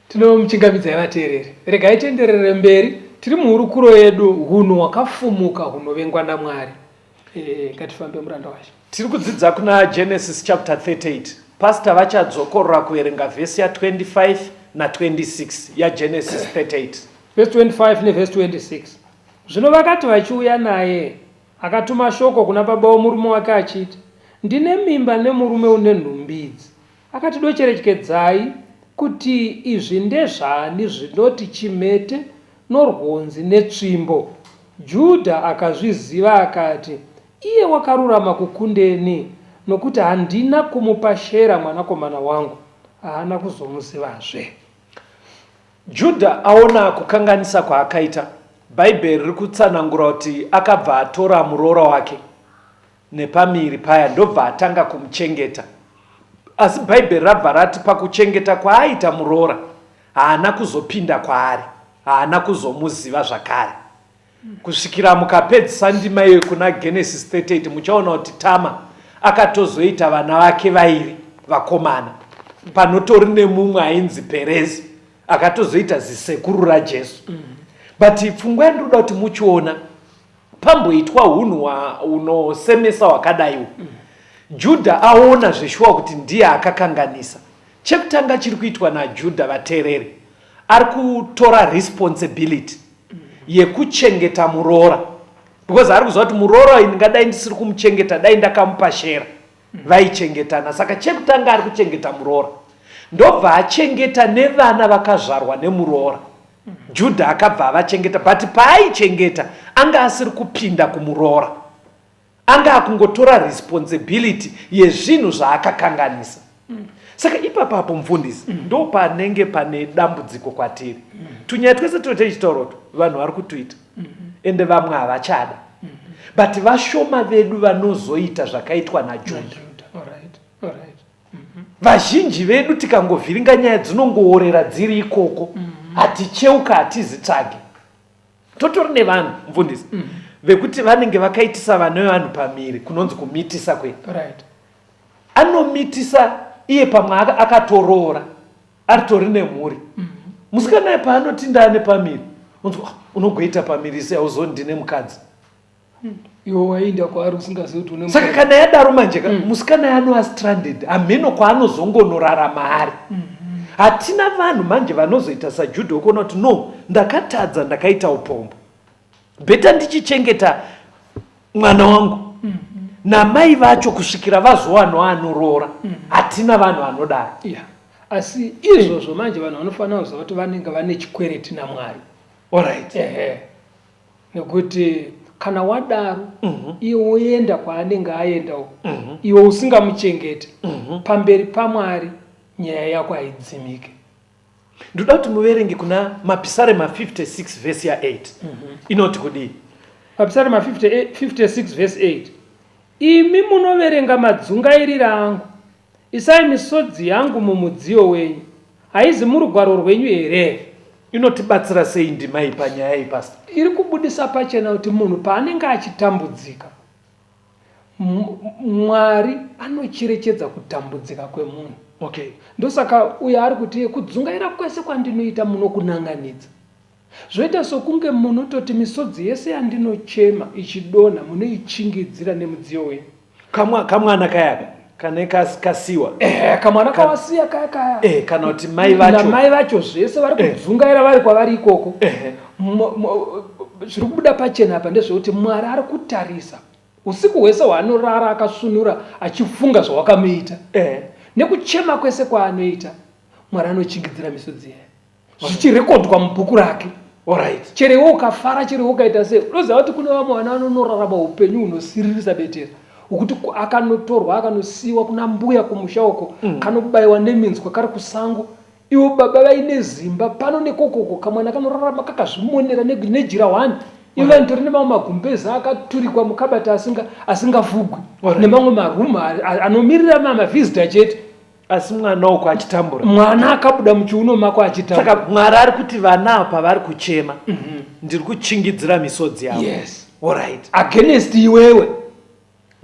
Tinomuchingamidzai vateereri. Regai tenderere mberi. Tiri muhurukuro yedu hunhu hwakafumuka hunovengwa naMwari. Ngatifambe muranda wacho. Tiri kudzidza kuna Genesis chapter 38. Pastor vachadzokorora kuverenga vhesi ya25 na26 yaGenesis 38. Verse 25 neverse 26. Zvino vakati vachiuya naye, akatuma shoko kuna baba womurume wake achiti, ndine mimba nemurume une nhumbi. Akati, docherechedzai kuti izvi ndezvani zvinoti chimete norwodzi netsvimbo. Judha akazviziva akati, iye wakarurama kukundeni, nokuti handina kumupa Shera mwanakomana wangu. Haana kuzomuzivazve. Judha aona kukanganisa kwaakaita. Bhaibheri riri kutsanangura kuti akabva atora muroora wake nepamiri paya ndobva atanga kumuchengeta. Asi Bhaibheri rabva rati pakuchengeta kwaaita muroora haana kuzopinda kwaari, haana kuzomuziva zvakare. Kusvikira mukapedzisa ndima iyo kuna Genesis 38 muchaona kuti Tama akatozoita vana vake vairi vakomana, panotori nemumwe ainzi Perezi akatozoita zisekuru raJesu. But pfungwa yandoda kuti muchiona pamboitwa hunhu unosemesa hwakadaiwo. Judha aona zveshuwa kuti ndiye akakanganisa. Chekutanga chiri kuitwa naJudha vateereri, ari kutora responsibility yekuchengeta muroora, because ari kuziva kuti muroora uyu ndingadai ndisiri kumuchengeta, dai ndakamupa Shera vaichengetana. Saka chekutanga ari kuchengeta muroora, ndobva achengeta nevana vakazvarwa nemuroora. Judha akabva avachengeta, but paaichengeta anga asiri kupinda kumuroora, anga akungotora responsibility yezvinhu zvaakakanganisa. Saka ipapapo mufundisi ndo panenge pane dambudziko kwatiri. Tunyaya twese tote chitoroto vanhu vari kutuita ende vamwe havachada, but vashoma vedu vanozoita zvakaitwa naJudha. Vazhinji vedu tikangovhiringa nyaya dzinongoorera dziri ikoko, haticheuka, hatizitsvage. Totori nevanhu mufundisi vekuti vanenge vakaitisa vana vevanhu pamiri kunonzi kumitisa kwedu. Anomitisa iye pamwe akatoroora aritori nemhuri. Musikana paanoti ndane pamiri unzwa unogoita pamiri sei auzondi ndine mukadzi. Iwo wainda kwaari usingazivi kuti une mukadzi. Saka kana yadaro manje musikana yanova stranded, ameno kwaanozongonorarama ari. Hatina vanhu manje vanozoita saJudha ukuona kuti no, ndakatadza, ndakaita upombo, beta ndichichengeta mwana wangu namai vacho kusvikira vazowana anoroora. Hatina vanhu vanodaro. Asi izvozvo manje vanhu vanofanira kuziva kuti vanenge vane chikwereti naMwari. Alright. Nekuti kana wadaro iwe woenda kwaanenge aenda uko iwe usingamuchengete pamberi paMwari nyaya yako haidzimike. Ndoda kuti muverenge kuna Mapisarema 56 verse ya 8. Inoti kudii? Mapisarema 56 verse 8. Imi munoverenga madzungairiro angu, isai misodzi yangu mumudziyo wenyu, haizi murugwaro rwenyu here? Inotibatsira sei ndima iyi panyaya iyi pastor? Iri kubudisa pachena kuti munhu paanenge achitambudzika, Mwari anocherechedza kutambudzika kwemunhu. Okay. Ndosaka uyo ari kuti kudzungaira kwese kwandinoita munokunanganidza. Zvoita sokunge munhu toti misodzi yese yandinochema ichidonha munoichingidzira nemudziyo wenyu. Kamwana kayaka kane kasiwa. Kamwana kawasiya kaya. Kana kuti mai vacho. Na mai vacho zvese vari kudzungaira vari kwavari ikoko. Zviri kubuda pachena apa ndezvekuti Mwari ari kutarisa usiku hwese hwaanorara akasunura achifunga zvawakamuita. Nekuchema kwese kwaanoita Mwari anochingidzira misodzi yayo. Zvichirekodwa mubhuku rake. Alright. Cherewo ukafara, cherewo ukaita sei. Unoziva kuti kune vamwe vana vanonorarama upenyu hunosiririsa Betera. Ukuti akanotorwa akanosiiwa kuna mbuya kumusha uko, kanokubayiwa neminzwa kari kusango. Iwo baba vaine zimba pano nekokoko kamwana kanorarama kakazvimonera nejira 1. Ivo nditori nemamwe magumbezi akaturikwa mukabati asingavhugwi. Nemamwe maruma anomirira mavhizita chete. Asi mwana uko achitambura. Mwana akabuda muchiuno mako achitambura. Saka Mwari ari kuti vana pavari kuchema ndiri kuchingidzira misodzi yavo. Yes. Alright. Against iwewe.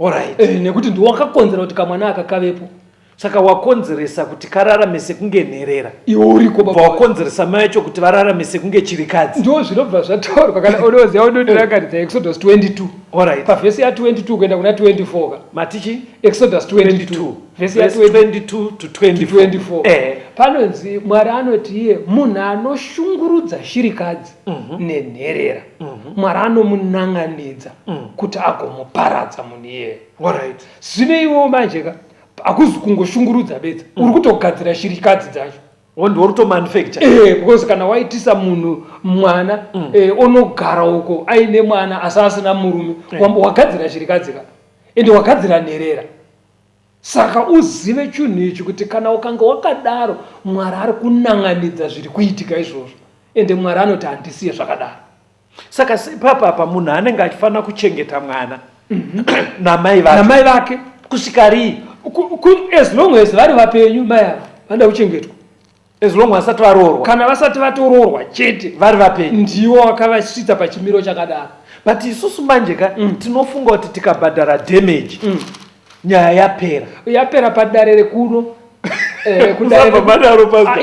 Alright. Nekuti ndiwakakonzera kuti kamwana aka kavepo. Saka wakonzeresa kuti kararame sekunge nherera. Iwe uriko baba. Wakonzeresa mai vacho kuti vararame sekunge chirikadzi. Ndo zvinobva zvataurwa kana unoziva unondirangaridza Exodus 22. Alright. Pavhesi ya 22 kuenda kuna 24. Matichi? Exodus 22. Vhesi ya 22 to 24. Panonzi Mwari anoti iye munhu anoshungurudza shirikadzi nenherera. Mwari anomunanganidza kuti agomuparadza munhu iye. Alright. Zvino iwewo manjeka akuzi kungoshungurudza bedza, uri kutogadzira shirikadzi dzacho. Ndiwo ruto manufacture. Because kana waitisa munhu mwana unogara uko aine mwana asi asina murume, wagadzira shirikadzi ka ende wagadzira nherera. Saka uzive chinhu ichi kuti kana ukanga wakadaro Mwari ari kunanganidza zviri kuitika izvozvo, ende Mwari anoti handisiye zvakadaro. Saka papa munhu anenge achifanira kuchengeta mwana namai vake kusvika rii? As long as vari vapenyu mai avo vanoda kuchengetwa. As long as vasati varoorwa. Kana vasati vatororwa chete vari vapenyu ndiwo vakavasvitsa pachimiro chakadaro. But isusu manjeka tinofunga kuti tikabhadhara damage nyaya yapera padare rekuno.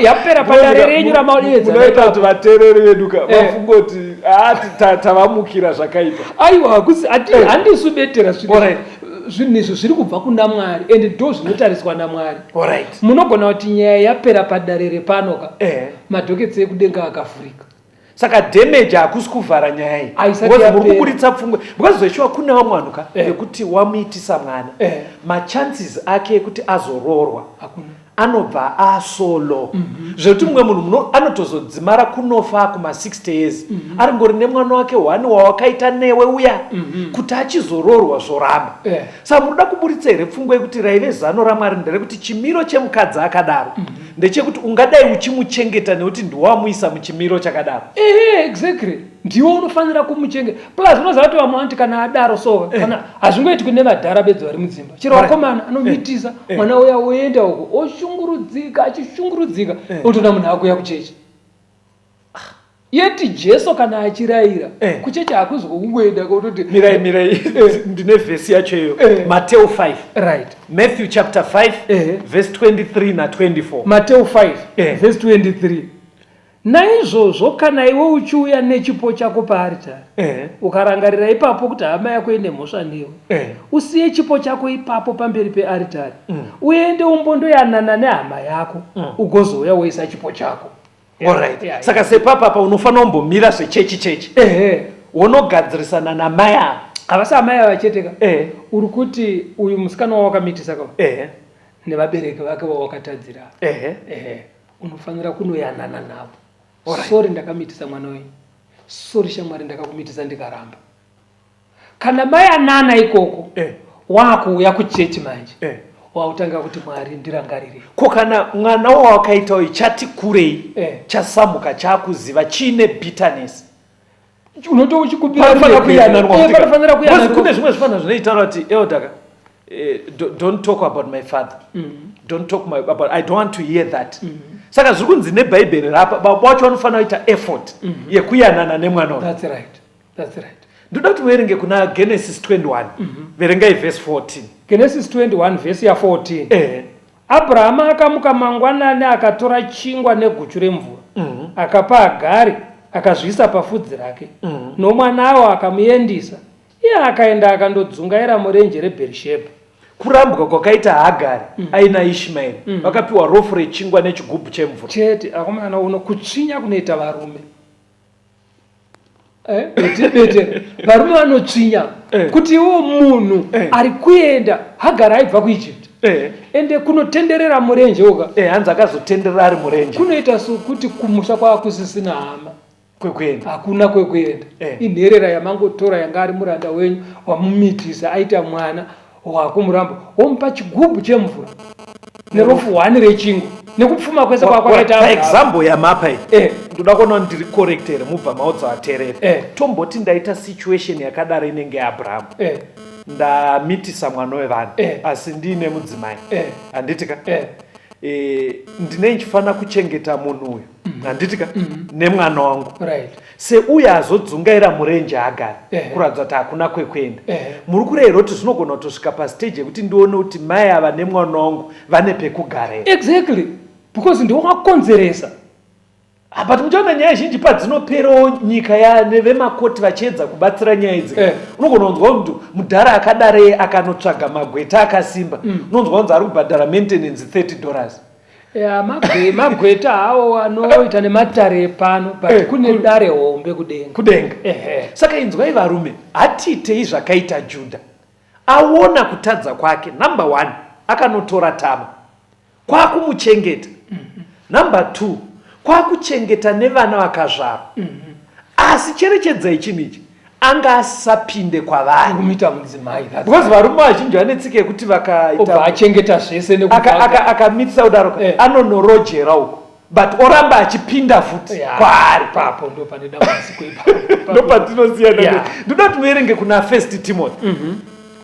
Yapera padare renyu ramaodedza. Munoita kuti vateereri vedu vafunga kuti tavamukira zvakaipa. Aiwa handisu Betera zvinhu izvo zviri kubva kuna Mwari ende ndo zvinotariswa naMwari. Munogona kuti nyaya yapera padare repanoka madhoketsi ekudenga akavhurika. Saka damage hakusi kuvhara nyaya iyi. Muri kuburitsa pfungwe. Because zveshuwa kune vamwe vanhu vekuti wamuitisa mwana machances ake ekuti azoroorwa anobva asolo. Zvekuti mumwe munhu anotozodzimara kunofa kuma 60 years ari ngori nemwana wake 1 wawakaita newe uya kuti achizoroorwa zvoramba. Saka munoda kuburitsa here pfungwe yekuti raive zano raMwari nderekuti chimiro chemukadzi akadaro ndechekuti ungadai uchimuchengeta nekuti ndiwamuisa muchimiro chakadaro. Exactly. Ndiwo unofanira kumuchengeta. Plus unoziva kuti vamwe vanoti kana adaro soka kana hazvingoitwi nemadhara bedzi vari mudzimba. Chero wakomana anomitisa mwana uya oenda uko oshungurudzika achishungurudzika otoda munhu akuya kuchechi. Yeti Jesu kana achirayira kuchechi hakuzi kungoenda kutoti mirai ndine vhesi yacho iyo Matthew 5. Right. Matthew chapter 5 verse 23 na 24. Matthew 5 verse 23. Naizvozvo kana iwe uchiuya nechipo chako paaritari ukarangarira ipapo kuti hama yako ine mhosva newe, usiye chipo chako ipapo pamberi pearitari uende umbondoyanana nehama yako ugozouya woisa chipo chako. Alright. Saka sepapa unofanira kumbomira zvechechi wonogadzirisana namai ava. Havasi amai ava cheteka. Uri kuti uyu musikana wawakamitisa ka nevabereki vake vawakatadzira unofanira kunoyanana navo. Sorry ndakamitisa mwana wenyu. sori shamwari ndakakumitisa ndikaramba. Kana mai anana ikoko wakuuya kuchechi manje wautanga kuti Mwari ndirangarire. Ko kana mwana wawakaitawo chati kurei chasamuka chakuziva chine bitterness unoto uchikupira panofanira kuyananwa kune zvimwe zvifana zvinoitaura kuti eodaka don't talk about my father, don't talk about, I don't want to hear that. Saka zviri kunzi nebhaibheri rapa baba wacho vanofanira kuita effort yekuyanana nemwana wacho. That's right. Ndoda kuti uerenge kuna Genesis 21 verengai verse 14. Genesis 21 verse ya 14. Abrahama akamuka mangwanani akatora chingwa neguchu remvura akapa Hagari akazvisa pafudzi rake nomwanawo akamuendisa. Iye akaenda akandodzungaira murenje reBherishebha. Kurambwa kwakaita Hagari aina Ishmael vakapiwa rofu rechingwa nechigubhu chemvura chete. Akomana uno kutsvinya kunoita varume. Betera varume vanotsvinya kuti iwo munhu ari kuenda. Hagari aibva kuIjipti ende kunotenderera murenje oga hanzi akazotenderera ari murenje kunoita sokuti kumusha kwakusisina hama kwekuenda, hakuna kwekuenda. Inherera yamangotora yanga ari muranda wenyu wamumitisa aita mwana wakumuramba womupa chigubhu chemvura nerofu 1 rechingwa nekupfuma kwese kwakaita example yamapa iyi ndoda kuona ndiri correctere mubva maudza vateereri. Tomboti ndaita situation yakadaro inenge yaAbhurahamu ndamitisa mwana wevanhu asi ndiine mudzimai handitika ndine ndichifanira kuchengeta munhu uyu handitika nemwana wangu seuye azodzungaira murenje Hagari kuratidza kuti hakuna kwekuenda. Muri kureva kuti zvinogona kutosvika pastage yekuti ndione kuti mai ava nemwana wangu vane pekugara. Exactly, because ndiwo wakonzeresa. But muchaona nyaya zhinji padzinoperawo nyika nevemakoti vachiedza kubatsira nyaya idzi unogona kunzwa kuti mudhara akadare akanotsvaga magweta akasimba unonzwa kunzi ari kubhadhara maintenance $30. Magweta awo anoita nematare pano but kune dare hombe kudenga. Saka inzwai varume, hatiitei zvakaita Judha. Aona kutadza kwake. Number 1 akanotora Tama kwakumuchengeta. Number 2 kwakuchengeta nevana vakazvarwa. Asi cherechedzai chinichi anga asapinde kwavari kumita mudzimai. Because varume vazhinji vane tsika yekuti vakaita achengeta zvese akamitisa kudaro anonorodzera uko but oramba achipinda futi kwaari. Papo ndo pane dambudziko ipapo. Ndo patinosiyana. Ndoda tinoerenge kuna 1 Timothy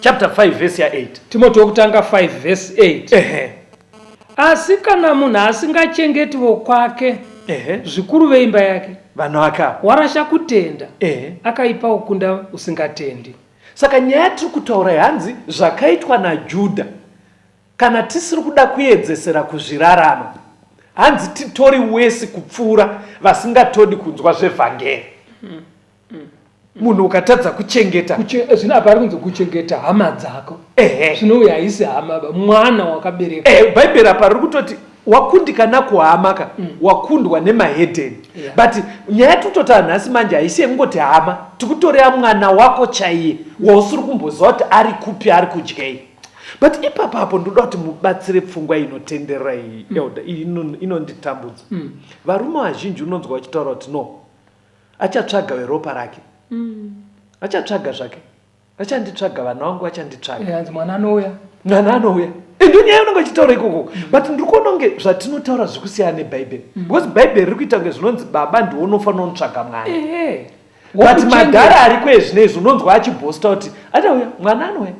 chapter 5 verse ya 8. Timothy wokutanga 5 verse 8. Asi kana munhu asingachengetiwo kwake zvikuru veimba yake vanhu aka warasha kutenda akaipawo kunda usingatendi. Saka nyaya tiri kutaura hanzi zvakaitwa naJudha kana tisiri kuda kuedzesera kuzvirarama hanzi titori wesi kupfuura vasingatodi kunzwa zvevhangeri. Munhu ukatadza kuchengeta zvino apa ari kunzi kuchengeta hama dzako zvinouya haisi hama mwana wakabereka. Bhaibheri apa riri kutoti wakundikana kuhamaka wakundwa nemahedheni. But nyaya tutota nhasi manje haisi yekungoti hama tikutorera mwana wako chaiye wausiri kumboziva kuti ari kupi ari kudyei. But ipapapo ndoda kuti mubatsire pfungwa inotenderera iyi inonditambudza. Varume vazhinji unonzwa vachitaura kuti no achatsvaga weropa rake achatsvaga zvake achanditsvaga vana vangu achanditsvaga hanzi mwana anouya ndo nyaya unenge achitaura ikoko. But ndiri kuona kunge zvatinotaura zviri kusiyana nebhaibheri because bhaibheri riri kuita kunge zvinonzi baba ndiwo unofanira kunotsvaga mwana. But madhara ari kwezvinezvi unonzwa achibhosta kuti atauya mwana anouya.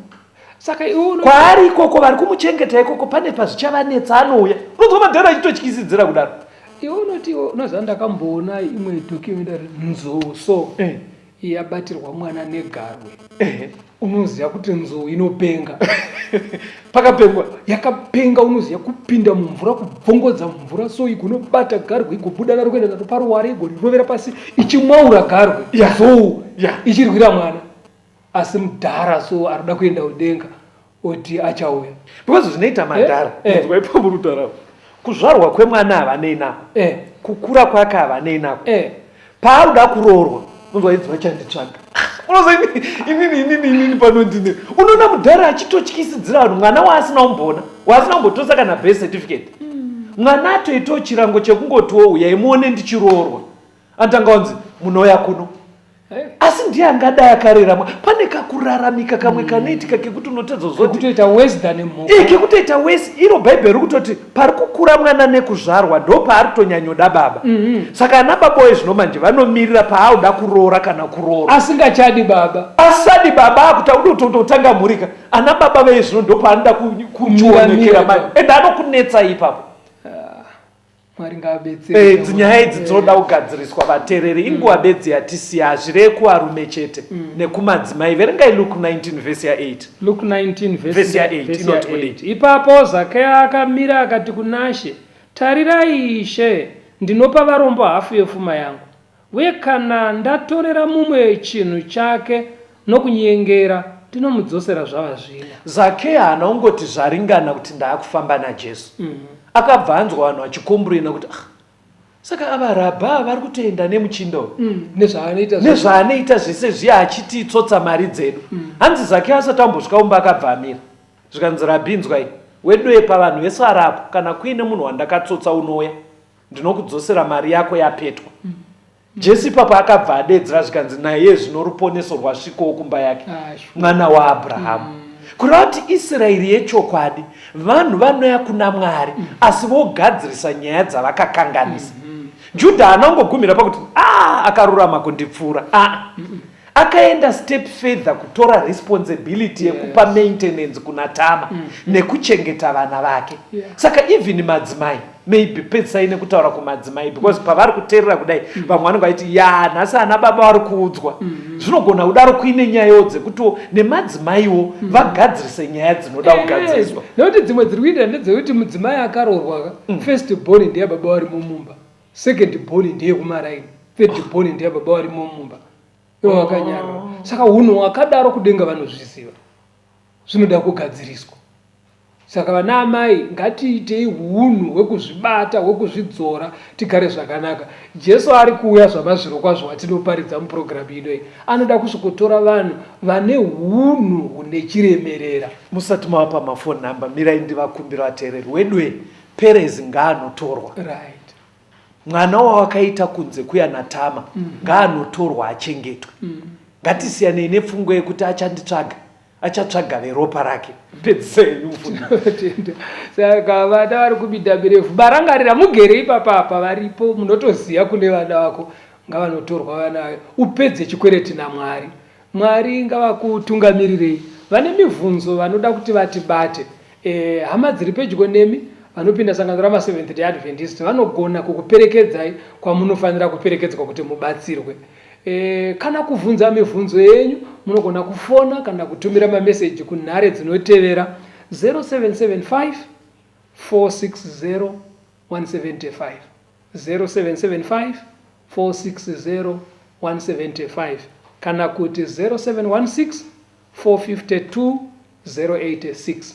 Saka kwaari ikoko vari kumuchengeta ikoko pane pazvichavanetsa anouya. Unonzwa madhara achitotyisidzira kudaro. Iwo unoti unoziva ndakamboona imwe documentary nzou yabatirwa mwana negarwe. Unoziva kuti nzou inopenga pakapengwa yakapenga unoziva kupinda mumvura kubvongodza mvura so igonobata garwe igobuda naro kuenda naro paruware igorirovera pasi ichimwaura garwe nzou ichirwira mwana asi mudhara so arikuda kuenda kudenga oti achauya because zvinoita madhara unonzwa ipapo rutaura kuzvarwa kwemwana havanei nako kukura kwake havanei nako paaruda kuroorwa unonzwa idzi vachanditsvaga. Unoziva inini panondine unoona mudhara achitotyisidzira vanhu mwana waasina kumboona waasina kumbotosa kana birth certificate. Mwana atoitawo chirango chekungotiwo uyai muone ndichiroorwa antangaunzi munouya kuno asi ndiye angadai akarera pane kakuraramika kamwe kanoitika kekuti unotozokutoita wese than mhuka kekutoita wese iro bhaibheri kutoti pari kukura mwana nekuzvarwa ndo paari kutonyanyoda baba. Saka ana baba wezvino manje vanomirira paauda kuroora kana kuroora asingachadi baba akuti auda kutotanga mhurika. Ana baba vezvino ndo paanoda kuchionekera manje ende anokunetsa ipapo. Mwari ngaabetsere. Dzinyaya idzi dzinoda kugadziriswa vateereri. Inguva bedzi yatisiya, hazvirei kuvarume chete nekumadzimai. Verengai Luke 19 verse ya 8. Luke 19 verse ya 8 inoti kudii? Ipapo Zakeya akamira akati kunashe, tarirai Ishe, ndinopa varombo hafu yepfuma yangu, uye kana ndatorera mumwe chinhu chake nokunyengera ndinomudzosera zvava zvina. Zakeya haana kungoti zvaringana kuti ndaakufamba naJesu. Akabva anzwa vanhu vachikomburena kuti saka ava rabha vari kutoenda nemuchinda nezvaanoita zvese zviya achititsotsa mari dzedu. Hanzi Zakeya asati ambosvika umba akabva amira zvikanzi rabhinzwai wedoepa vanhu vese arapo, kana kuine munhu wandakatsotsa unouya ndinokudzosera mari yako yapetwa. Jesu ipapo akabva adedzera zvikanzi naye zvino ruponeso rwasvikawo kumba yake, mwana waAbhurahamu. Kureva kuti Israeri yechokwadi vanhu vanoya kuna Mwari asi vogadzirisa nyaya dzavakakanganisa. Judha anongogumira pakuti akarurama kundipfuura. Akaenda step further kutora responsibility yekupa maintenance kuna Tama nekuchengeta vana vake. Saka even madzimai maybe pedzisai nekutaura kumadzimai because pavari kuteerera kudai vamwe vanenge vaiti nhasi ana baba vari kuudzwa. Zvinogona kudaro kuine nyayawo dzekuti nemadzimaiwo vagadzirise nyaya dzinoda kugadziriswa. Nekuti dzimwe dziri kuita ndedzekuti mudzimai akaroorwa first born ndiye baba vari mumumba, second born ndiye kumaraini, third born ndiye baba vari mumumba. Wakanyarwa. Saka hunhu wakadaro kudenga vanozviziva zvinoda kugadziriswa. Saka vana amai ngatiitei hunhu hwekuzvibata hwekuzvidzora tigare zvakanaka. Jesu ari kuuya zvamazviro kwazvo watinoparidza mupurogiramu inoyi anoda kusvikotora vanhu vane hunhu hune chiremerera. Musati mavapa mafoni namba mirai ndivakumbira vateereri wedwe Perezi ngaanotorwa. Right. Mwana wawakaita kunze kuya naTama ngaanotorwa achengetwe. Ngatisiyanei nepfungwa yekuti achatsvaga veropa rake. Pedzisei ufundo. Saka vana vari kubidha birefu barangarira mugere ipapapa varipo munotoziya kune vana vako ngavanotorwa vana upedze chikwereti naMwari. Mwari ngavakutungamirirei. Vane mibvunzo vanoda kuti vatibate. Hama dziri pedyo nemi vanopinda sangano rama Seventh Day Adventist vanogona kukuperekedzai kwamunofanira kuperekedzwa kuti mubatsirwe. Kana kubvunza mibvunzo yenyu munogona kufona kana kutumira mameseji kunhare dzinotevera 0775 460 175 0775 460 175 kana kuti 0716 452 086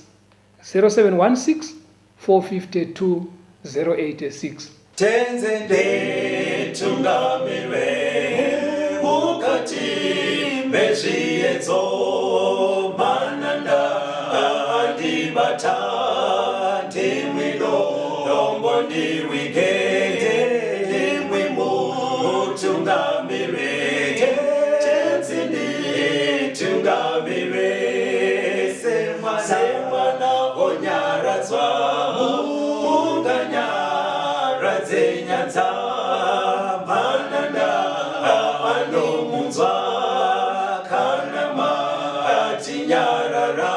0716 452 086. Tenzende tungamirwe mukati mezviedzo mananda andibata ndimwino dombo ndiwigende ndimwimo tungamirwe tenzende tungamirwe semwana onyaradzwa mananda anomunzwa kana mati nyarara